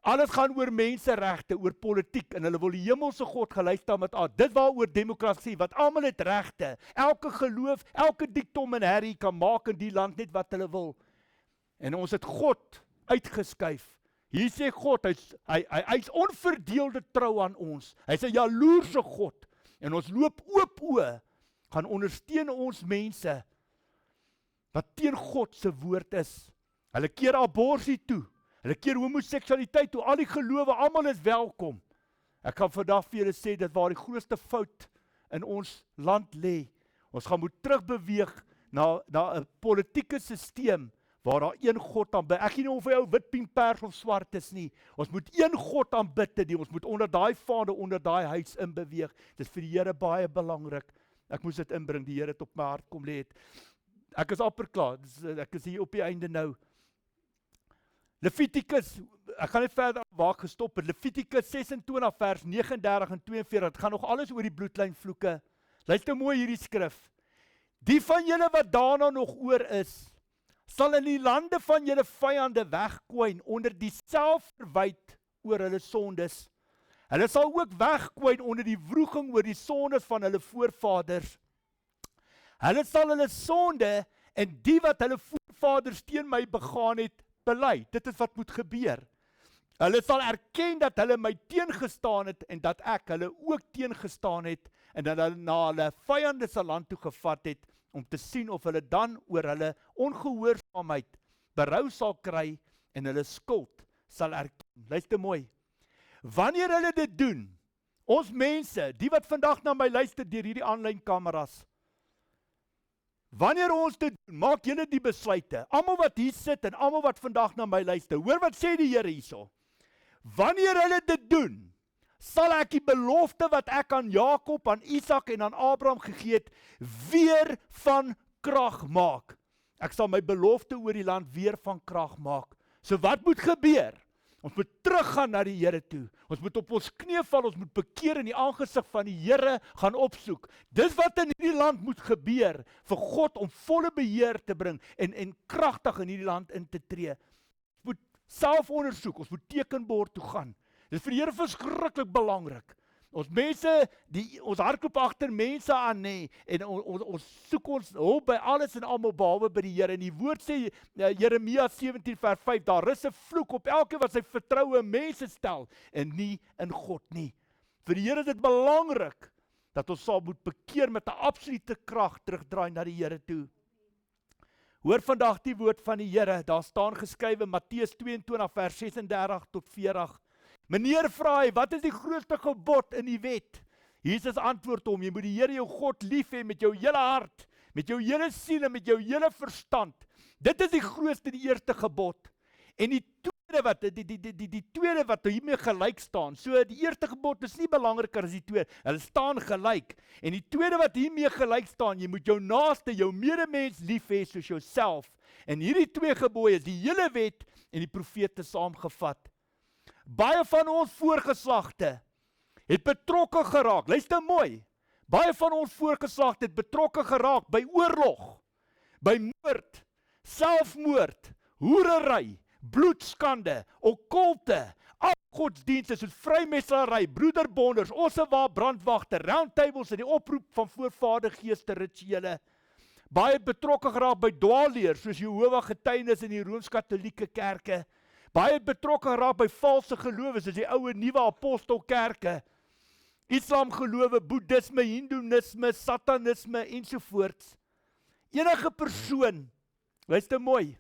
Alles gaan oor menseregte, oor politiek, en hulle wil die hemelse God gelykstel met aard. Dit waaroor demokrasie, wat almal het regte. Elke geloof, elke diktom en herrie kan maak in die land net wat hulle wil. En ons het God uitgeskuif. Hier sê God, hy's onverdeelde trou aan ons. Hy's 'n jaloerse God. En ons loop oop oë, gaan ondersteun ons mense wat teen God se woord is. Hulle keer abortus toe. Hulle keer homoseksualiteit toe. Al die gelowe, almal is welkom. Ek kan vandag vir julle sê, dit waar die grootste fout in ons land lê. Ons gaan moet terugbeweeg na 'n politieke stelsel waar daar een God aanbid. Ek weet nie of hy ou wit pien pers of swart is nie. Ons moet een God aanbid. Ons moet onder daai vaande, onder daai huis inbeweeg. Dit is vir die Here baie belangrik. Ek moes dit inbring, die Here het op my hart kom lê het. Ek is amper klaar. Ek is hier op die einde nou. Levitikus, ek gaan net verder waar ek gestop het. Levitikus 26 vers 39 en 42. Het gaan nog alles oor die bloedlynvloeke. Luister mooi hierdie skrif. Die van julle wat daarna nog oor is, sal in die lande van julle vyande wegkwyn onder die selfverwyte oor hulle sondes. Hulle sal ook wegkwyn onder die wroging oor die sondes van hulle voorvaders. Hulle sal hulle sonde en die wat hulle voorvaders teen my begaan het, bely. Dit is wat moet gebeur. Hulle sal erken dat hulle my teengestaan het en dat ek hulle ook teengestaan het en dat hulle na hulle vyande se land toe gevat het om te sien of hulle dan oor hulle ongehoorsaamheid berou sal kry en hulle skuld sal erken. Luister mooi. Wanneer hulle dit doen, ons mense, die wat vandag na my luister deur hierdie aanlyn kameras, wanneer ons dit doen, maak julle die besluite. Almal wat hier sit en almal wat vandag na my luister, hoor wat sê die Here hierso. Wanneer hulle dit doen, sal ek die belofte wat ek aan Jakob, aan Isak en aan Abraham gegee het, weer van krag maak. Ek sal my belofte oor die land weer van krag maak. So wat moet gebeur? Ons moet teruggaan na die Here toe. Ons moet op ons knieë val, ons moet bekeer in die aangesig van die Here gaan opsoek. Dis wat in hierdie land moet gebeur, vir God om volle beheer te bring en kragtig in hierdie land in te tree. Ons moet selfondersoek, ons moet tekenbord toe gaan. Dit is vir die Here verskriklik belangrik. Ons mense, ons hardloop agter mense aan, nee, en ons soek ons hulp by alles en almal behalwe by die Here. En die woord sê, Jeremia 17 vers 5, daar is 'n vloek op elke wat sy vertroue in mense stel, en nie in God nie. Vir die Here is dit belangrik, dat ons sal moet bekeer met 'n absolute krag terugdraai na die Here toe. Hoor vandag die woord van die Here, daar staan geskrywe, Matteus 22 vers 36 tot 40. Meneer vra hy, wat is die grootste gebod in die wet? Jesus antwoord hom, jy moet die Here jou God lief hê met jou hele hart, met jou hele siel en met jou hele verstand. Dit is die grootste, die eerste gebod. En die tweede wat hiermee gelyk staan, so die eerste gebod is nie belangriker as die tweede, hulle staan gelyk. En die tweede wat hiermee gelyk staan, jy moet jou naaste, jou medemens lief hê soos jouself. En hierdie twee gebooie is die hele wet en die profete saamgevat. Baie van ons voorgeslagte het betrokke geraak, luister mooi, baie van ons voorgeslagte het betrokke geraak by oorlog, by moord, selfmoord, hoerery, bloedskande, okkulte, afgodsdienste soos vrymesselary, broederbonders, ossewa brandwagte, roundtables en die oproep van voorvadergeeste rituele. Baie het betrokke geraak by dwaalleer soos Jehova getuienis in die Rooms-Katolieke kerke. Baie het betrokke geraak by valse gelowe soos die ou nuwe apostelkerke. Islam gelowe, boeddhisme, hindoeïsme, satanisme ensovoorts. Enige persoon, luister mooi,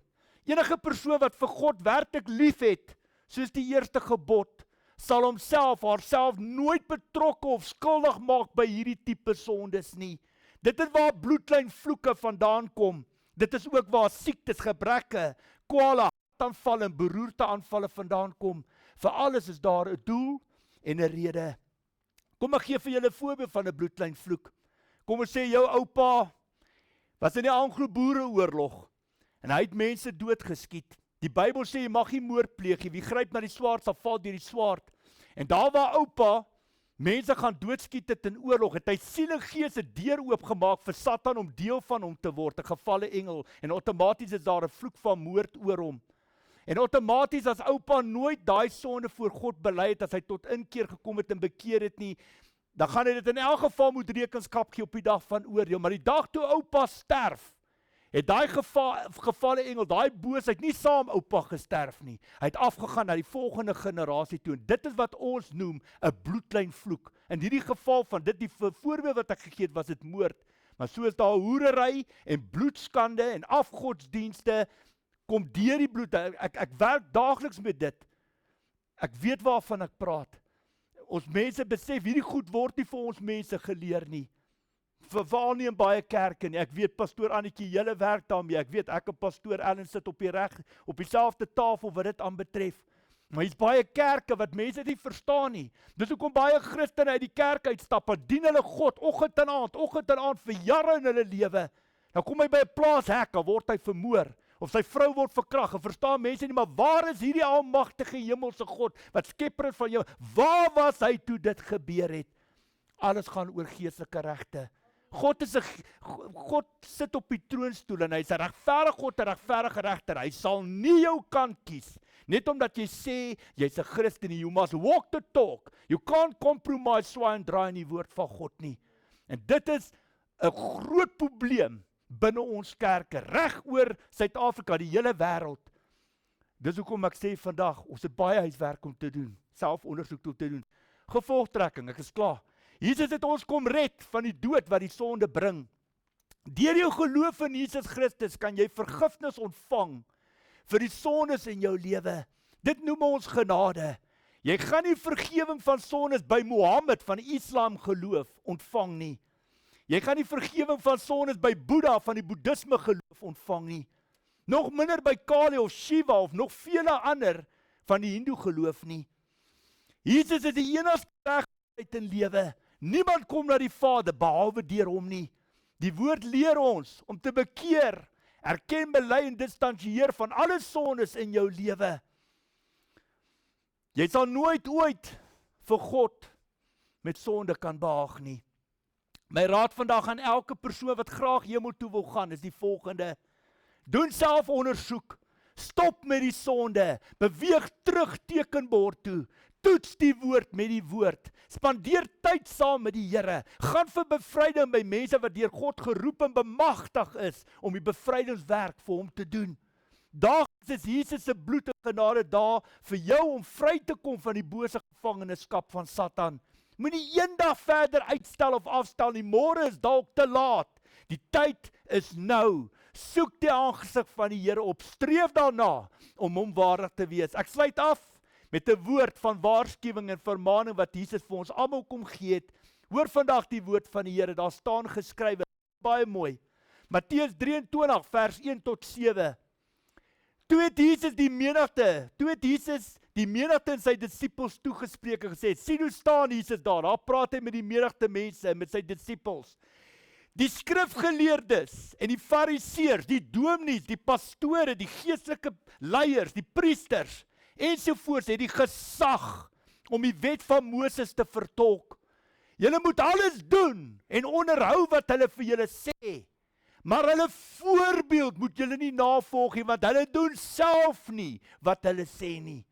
enige persoon wat vir God werklik lief het, soos die eerste gebod, sal homself, haarself nooit betrokke of skuldig maak by hierdie tipe sondes nie. Dit is waar bloedlynvloeke vandaan kom. Dit is ook waar siektes, gebreke, kwale, hartaanvalle en beroerteaanvalle vandaan kom. Vir alles is daar 'n doel en 'n rede. Kom ek gee vir julle 'n voorbeeld van 'n bloedlynvloek. Kom ons sê jou oupa was in die Anglo-Boereoorlog en hy het mense doodgeskiet. Die Bybel sê jy mag nie moord pleeg nie. Wie gryp na die swaard sal val deur die swaard. En daar waar oupa mense gaan doodskiet het in oorlog, het hy siel en gees 'n deur oopgemaak vir Satan om deel van hom te word, 'n gevalle engel, en outomaties is daar 'n vloek van moord oor hom. En outomaties as oupa nooit daai sonde voor God bely het, as hy tot inkeer gekom het en bekeer het nie, dan gaan hy dit in elk geval moet rekenskap gee op die dag van oordeel. Maar die dag toe oupa sterf, het daai gevalle engel, daai boosheid nie saam oupa gesterf nie. Hy het afgegaan na die volgende generasie toe. En dit is wat ons noem 'n bloedlynvloek. In hierdie geval van dit, die voorbeeld wat ek gegee het, was dit moord. Maar so is daar hoerery en bloedskande en afgodsdienste kom deur die bloed. Ek werk daagliks met dit. Ek weet waarvan ek praat. Ons mense besef, hierdie goed word nie vir ons mense geleer nie. Veral nie in baie kerke nie. Ek weet pastoor Annetjie, julle werk daarmee. Ek weet ek en pastoor Ellen sit op dieselfde tafel wat dit aanbetref. Maar hier's baie kerke wat mense nie verstaan nie. Dis hoekom baie Christene uit die kerk uitstap en dien hulle God oggend en aand vir jare in hulle lewe. Dan kom hy by 'n plaashek, dan word hy vermoor. Of sy vrou word verkragt. En verstaan mense nie, maar waar is hierdie almagtige hemelse God wat skepper is van jou? Waar was hy toe dit gebeur het? Alles gaan oor geestelike regte. God sit op die troonstoel en hy's 'n regverdige God, 'n regverdige regter. Hy sal nie jou kant kies. Net omdat jy sê jy's 'n Christen, you must walk the talk. You can't compromise, swaai en draai in die woord van God nie. En dit is 'n groot probleem binne ons kerke, reg oor Suid-Afrika, die hele wêreld. Dis hoekom ek sê vandag, ons het baie huiswerk om te doen, selfondersoek om te doen. Gevolgtrekking, ek is klaar. Jesus het ons kom red van die dood wat die sonde bring. Deur jou geloof in Jesus Christus kan jy vergifnis ontvang vir die sondes in jou lewe. Dit noem ons genade. Jy gaan nie vergewing van sondes by Mohammed van Islam geloof ontvang nie. Jy gaan nie vergewing van sondes by Boeddha van die Boeddhisme geloof ontvang nie. Nog minder by Kali of Shiva of nog vele ander van die Hindoe geloof nie. Jesus is die enigste weg uit in lewe. Niemand kom na die Vader behalwe deur hom nie. Die woord leer ons om te bekeer, erken, bely en distansieer van alle sondes in jou lewe. Jy sal nooit ooit vir God met sonde kan behaag nie. My raad vandag aan elke persoon wat graag hemel toe wil gaan is die volgende. Doen selfondersoek. Stop met die sonde. Beweeg terug tekenbord toe. Toets die woord met die woord. Spandeer tyd saam met die Here. Gaan vir bevryding by mense wat deur God geroep en bemagtig is om die bevrydingswerk vir hom te doen. Daagliks is Jesus se bloed en genade daar vir jou om vry te kom van die bose gevangenskap van Satan. Moenie eendag verder uitstel of afstel nie. Môre is dalk te laat. Die tyd is nou. Soek die aangesig van die Here op. Streef daarna om hom waardig te wees. Ek sluit af met 'n woord van waarskuwing en vermaaning wat Jesus vir ons almal kom gee het. Hoor vandag die woord van die Here. Daar staan geskrywe, baie mooi. Matteus 23 vers 1 tot 7. Toe het Jesus die menigte en sy disippels toegespreek en gesê, sien hoe staan Jesus daar praat hy met die menigte mense en met sy disippels. Die skrifgeleerdes en die fariseërs, die dominees, die pastore, die geestelike leiers, die priesters ensovoorts het die gesag om die wet van Moses te vertolk. Julle moet alles doen en onderhou wat hulle vir julle sê. Maar hulle voorbeeld moet julle nie navolg nie, want hulle doen self nie wat hulle sê nie.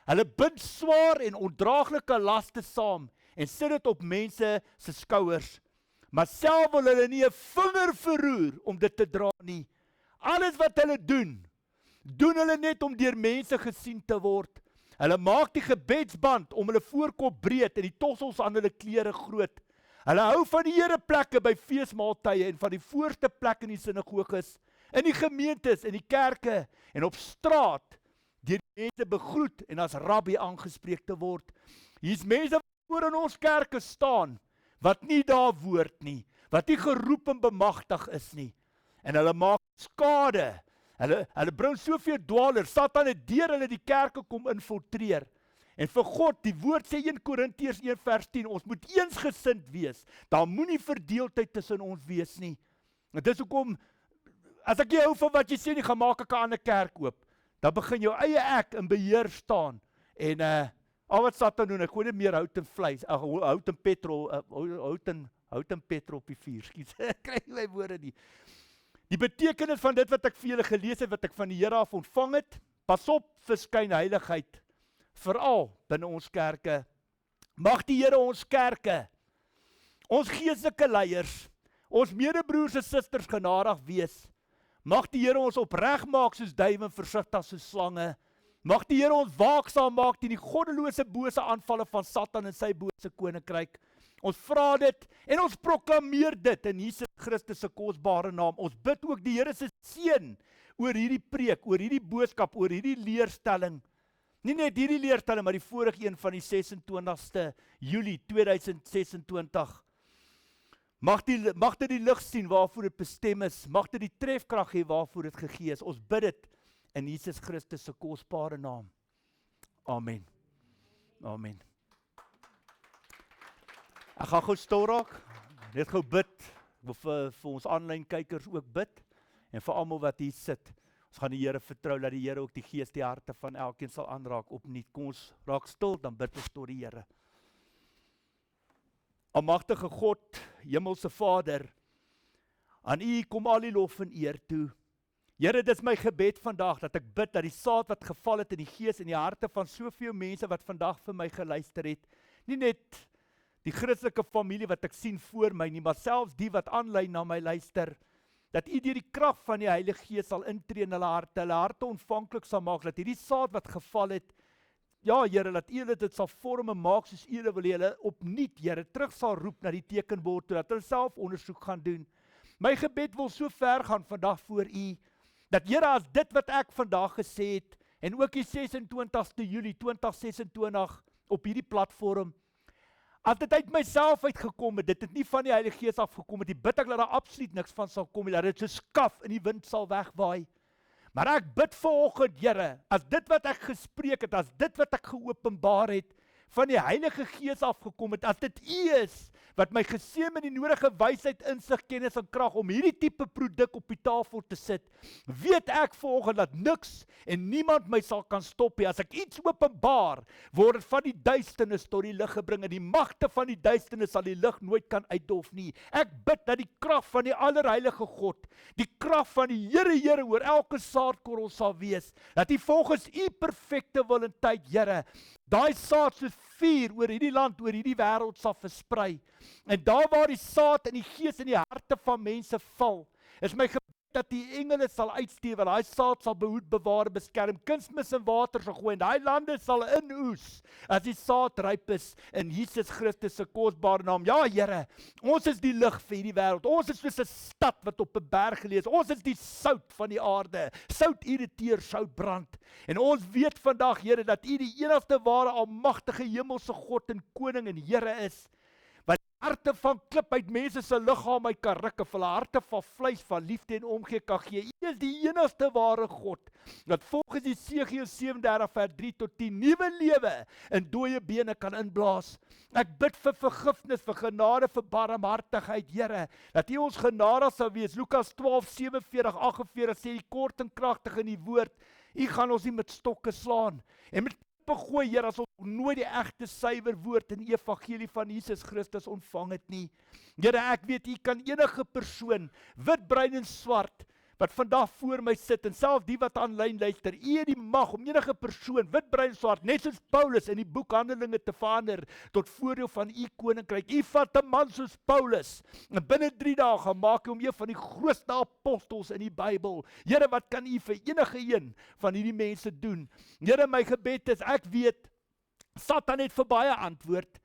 Hulle bind swaar en ondraaglike laste saam en sit dit op mense se skouers. Maar self wil hulle nie 'n vinger verroer om dit te dra nie. Alles wat hulle doen hulle net om deur mense gesien te word. Hulle maak die gebedsband om hulle voorkop breed en die tossels aan hulle klere groot. Hulle hou van die ereplekke by feesmaaltye en van die voorste plek in die sinagoges, in die gemeentes, in die kerke en op straat, deur die mense begroet en as rabbi aangespreek te word. Hier's mense wat voor in ons kerke staan, wat nie daar woord nie, wat nie geroep en bemagtig is nie. en hulle maak skade. Hulle bring soveel dwaalers. Satan het deur hulle die kerke kom infiltreer. En vir God, die woord sê 1 Korintiërs 1 vers 10, ons moet eensgesind wees. Daar moenie verdeeldheid tussen ons wees nie. En dis hoekom, as ek nie hou van wat jy sê nie, gaan maak ek 'n ander kerk oop. Dan begin jou eie ek in beheer staan. En al wat Satan doen, ek gooi net meer hout en vleis, hout en petrol, hout en petrol op die vuur, skiet, kry my woorde nie. Die betekenis van dit wat ek vir julle gelees het, wat ek van die Here af ontvang het, pas op vir skynheiligheid, veral binne ons kerke. Mag die Here ons kerke, ons geestelike leiers, ons medebroers en susters genadig wees. Mag die Here ons opreg maak soos duwe en versigtig soos slange. Mag die Here ons waaksaam maak teen die goddelose bose aanvalle van Satan en sy bose koninkryk. Ons vra dit en ons proklameer dit in Jesus Christus se kosbare naam. Ons bid ook die Here se seën oor hierdie preek, oor hierdie boodskap, oor hierdie leerstelling. Nie net hierdie leerstelling, maar die vorige een van die 26ste Julie 2026. Mag dit die lig sien waarvoor dit bestem is. Mag dit die trefkrag hê waarvoor dit gegee is. Ons bid dit in Jesus Christus se kosbare naam. Amen. Amen. Ek gaan gou stil raak. Net gou bid. Ek wil vir ons aanlyn kykers ook bid. En vir almal wat hier sit. Ons gaan die Here vertrou dat die Here ook die gees, die harte van elkeen sal aanraak opnuut. Kom ons raak stil, dan bid ons tot die Here. Almagtige God, Hemelse Vader, aan U kom al die lof en eer toe. Here, dit is my gebed vandag, dat ek bid dat die saad wat geval het in die gees en die harte van soveel mense wat vandag vir my geluister het, nie net die Christelike familie wat ek sien voor my nie, maar selfs die wat aanlyn na my luister, dat U deur die krag van die Heilige Gees sal intree in hulle harte ontvanklik sal maak, dat hierdie saad wat geval het, ja Here, dat U dit sal vorm en maak soos U wil hê, hulle opnuut, Here, terug sal roep na die tekenbord toe, dat hulle self ondersoek gaan doen. My gebed wil so ver gaan vandag voor U, dat Here, as dit wat ek vandag gesê het, en ook die 26ste Julie 2026 op hierdie platform, as dit uit myself uitgekom het, dit het nie van die Heilige Gees afgekom het, die bid ek dat daar absoluut niks van sal kom, dat dit so skaf in die wind sal wegwaai. Maar ek bid vanoggend, Here, as dit wat ek gespreek het, as dit wat ek geopenbaar het, van die Heilige Gees afgekom het, as dit U is, wat my geseën met die nodige wysheid, insig, kennis en krag om hierdie tipe produk op die tafel te sit, weet ek vanoggend dat niks en niemand my sal kan stop nie. As ek iets openbaar, word dit van die duisternis tot die lig gebring, en die magte van die duisternis sal die lig nooit kan uitdof nie. Ek bid dat die krag van die allerheilige God, die krag van die Here oor elke saadkorrel sal wees, dat U volgens U perfekte wil en tyd, Here, daai saad soos vuur oor hierdie land, oor hierdie wêreld sal versprei. En daar waar die saad in die gees en die harte van mense val, is my gebed dat die engele sal uitstuur, want daai saad sal behoed, bewaar, beskerm, kunsmis en water sal gooi, en daai lande sal inoes, as die saad ryp is, in Jesus Christus se kosbare naam. Ja Here, ons is die lig vir hierdie wêreld, ons is soos 'n stad wat op 'n berg geleë is, ons is die sout van die aarde, sout irriteer, sout brand, en ons weet vandag, Here, dat U die enigste ware, almagtige hemelse God en koning en Here is, harte van klip uit mense se liggaam uit kan ruk, of hulle harte van vleis, van liefde en omgee kan gee. U is die enigste ware God, dat volgens Jesegiel 37 vers 3 tot 10 nuwe lewe in dooie bene kan inblaas. Ek bid vir vergifnis, vir genade, vir barmhartigheid, Here, dat U ons genadig sal wees. Lukas 12:47-48 sê U kort en kragtig in die woord, U gaan ons nie met stokke slaan, en met begooi, Here, as ons nooit die egte suiwer woord in die evangelie van Jesus Christus ontvang het nie. Here, ek weet, U kan enige persoon, wit, bruin en swart, wat vandag voor my sit, en self die wat aanlyn luister, U het die mag om enige persoon, wit, bruin en swart, net soos Paulus in die boek Handelinge te verander, tot voordeel van U koninkryk. U vat 'n man soos Paulus, en binne 3 dae gaan maak U hom een van die grootste apostels in die Bybel. Here, wat kan U vir enige een van hierdie mense doen? Here, my gebed is, ek weet, Satan het vir baie antwoord.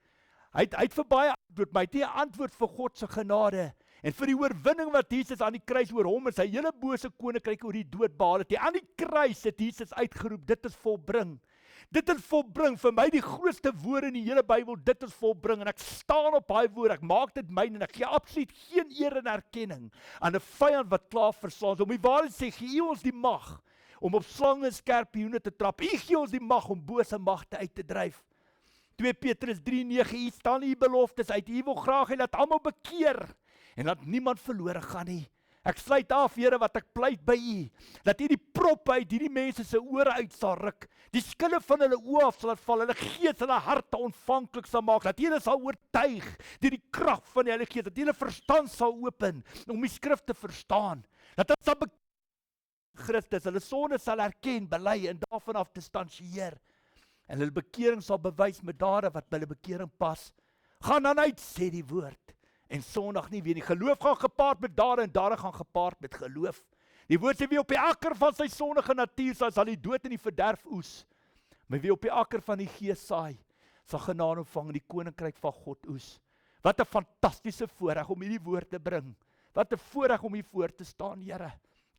Hy het vir baie antwoord, maar hy het nie 'n antwoord vir God se genade. En vir die oorwinning wat Jesus aan die kruis oor hom en sy hele bose koninkryk oor die dood behaal het. Aan die kruis het Jesus uitgeroep, dit is volbring. Dit is volbring, vir my die grootste woord in die hele Bybel, dit is volbring, en ek staan op daai woord, ek maak dit myne, en ek gee absoluut geen eer en erkenning aan 'n vyand wat klaar verslaan. Om die waarheid sê, gee U ons die mag om op slange en skorpioene te trap. U gee ons die mag om bose magte uit te dryf. 2 Petrus 3:9, U staan U beloftes uit. U wil graag hê dat almal bekeer en dat niemand verlore gaan nie. Ek sluit af, Here, wat ek pleit by U, dat U die prop uit hierdie mense se ore uit sal ruk, die skille van hulle oë af sal laat val, hulle gees, hulle harte ontvanklik sal maak, dat U hulle sal oortuig deur die krag van die Heilige Gees, dat U hulle verstand sal open om die skrif te verstaan, dat hulle sal Christus, hulle sonde sal erken, bely en daarvan af distansieer, en hulle bekering sal bewys met dade wat by hulle bekering pas. Gaan dan uit, sê die woord, en sondig nie weer nie. Geloof gaan gepaard met dade, en dade gaan gepaard met geloof. Die woord sê, wie op die akker van sy sondige natuur sal die dood en die verderf oes. Maar wie op die akker van die gees saai, sal genade ontvang en die koninkryk van God oes. Wat 'n fantastiese voorreg om hierdie woord te bring. Wat 'n voorreg om hier voor te staan, Here.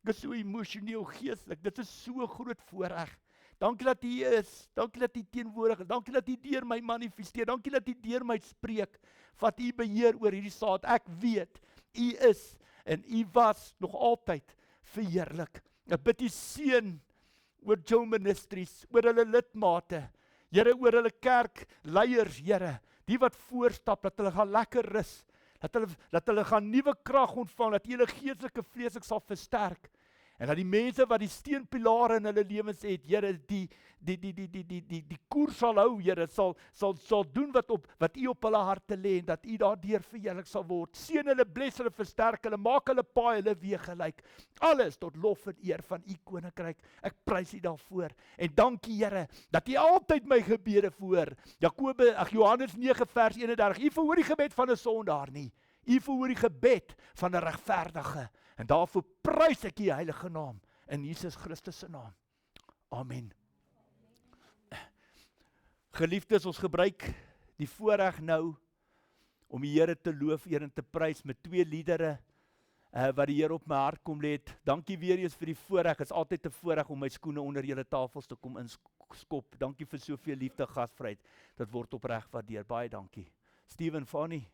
Ek is so emosioneel geestelik. Dit is so 'n groot voorreg. Dankie dat U is. Dankie dat U teenwoordig is. Dankie dat U deur my manifesteer. Dankie dat U deur my spreek. Vat U beheer oor hierdie saad. Ek weet U is en U was nog altyd verheerlik. Ek bid U seën oor Joe Ministries, oor hulle lidmate. Here, oor hulle kerkleiers, Here, die wat voorstap, dat hulle gaan lekker rus. Dat hulle gaan nuwe krag ontvang, dat U hulle geestelike vlees sal versterk. En dat die mense wat die steunpilare in hulle lewens het, Here, die koers sal hou, Here, sal doen wat U op hulle harte lê, en dat U daardeur verheerlik sal word. Seën hulle, bless hulle, versterk hulle, maak hulle paai, hulle weë gelyk. Alles tot lof en eer van U koninkryk. Ek prys U daarvoor. En dankie, Here, dat U altyd my gebede verhoor. Johannes 9 vers 31. U verhoor die gebed van 'n sondaar nie. U verhoor die gebed van 'n regverdige. En daarvoor prys ek U heilige naam in Jesus Christus se naam. Amen. Geliefdes, ons gebruik die voorreg nou om die Here te loof, eer en te prys met 2 liedere wat die Here op my hart kom lê het. Dankie weer eens vir die voorreg. Dit is altyd 'n voorreg om my skoene onder julle tafels te kom inskop. Dankie vir soveel liefde, gasvryheid. Dit word opreg waardeer. Baie dankie. Steven, Fanny,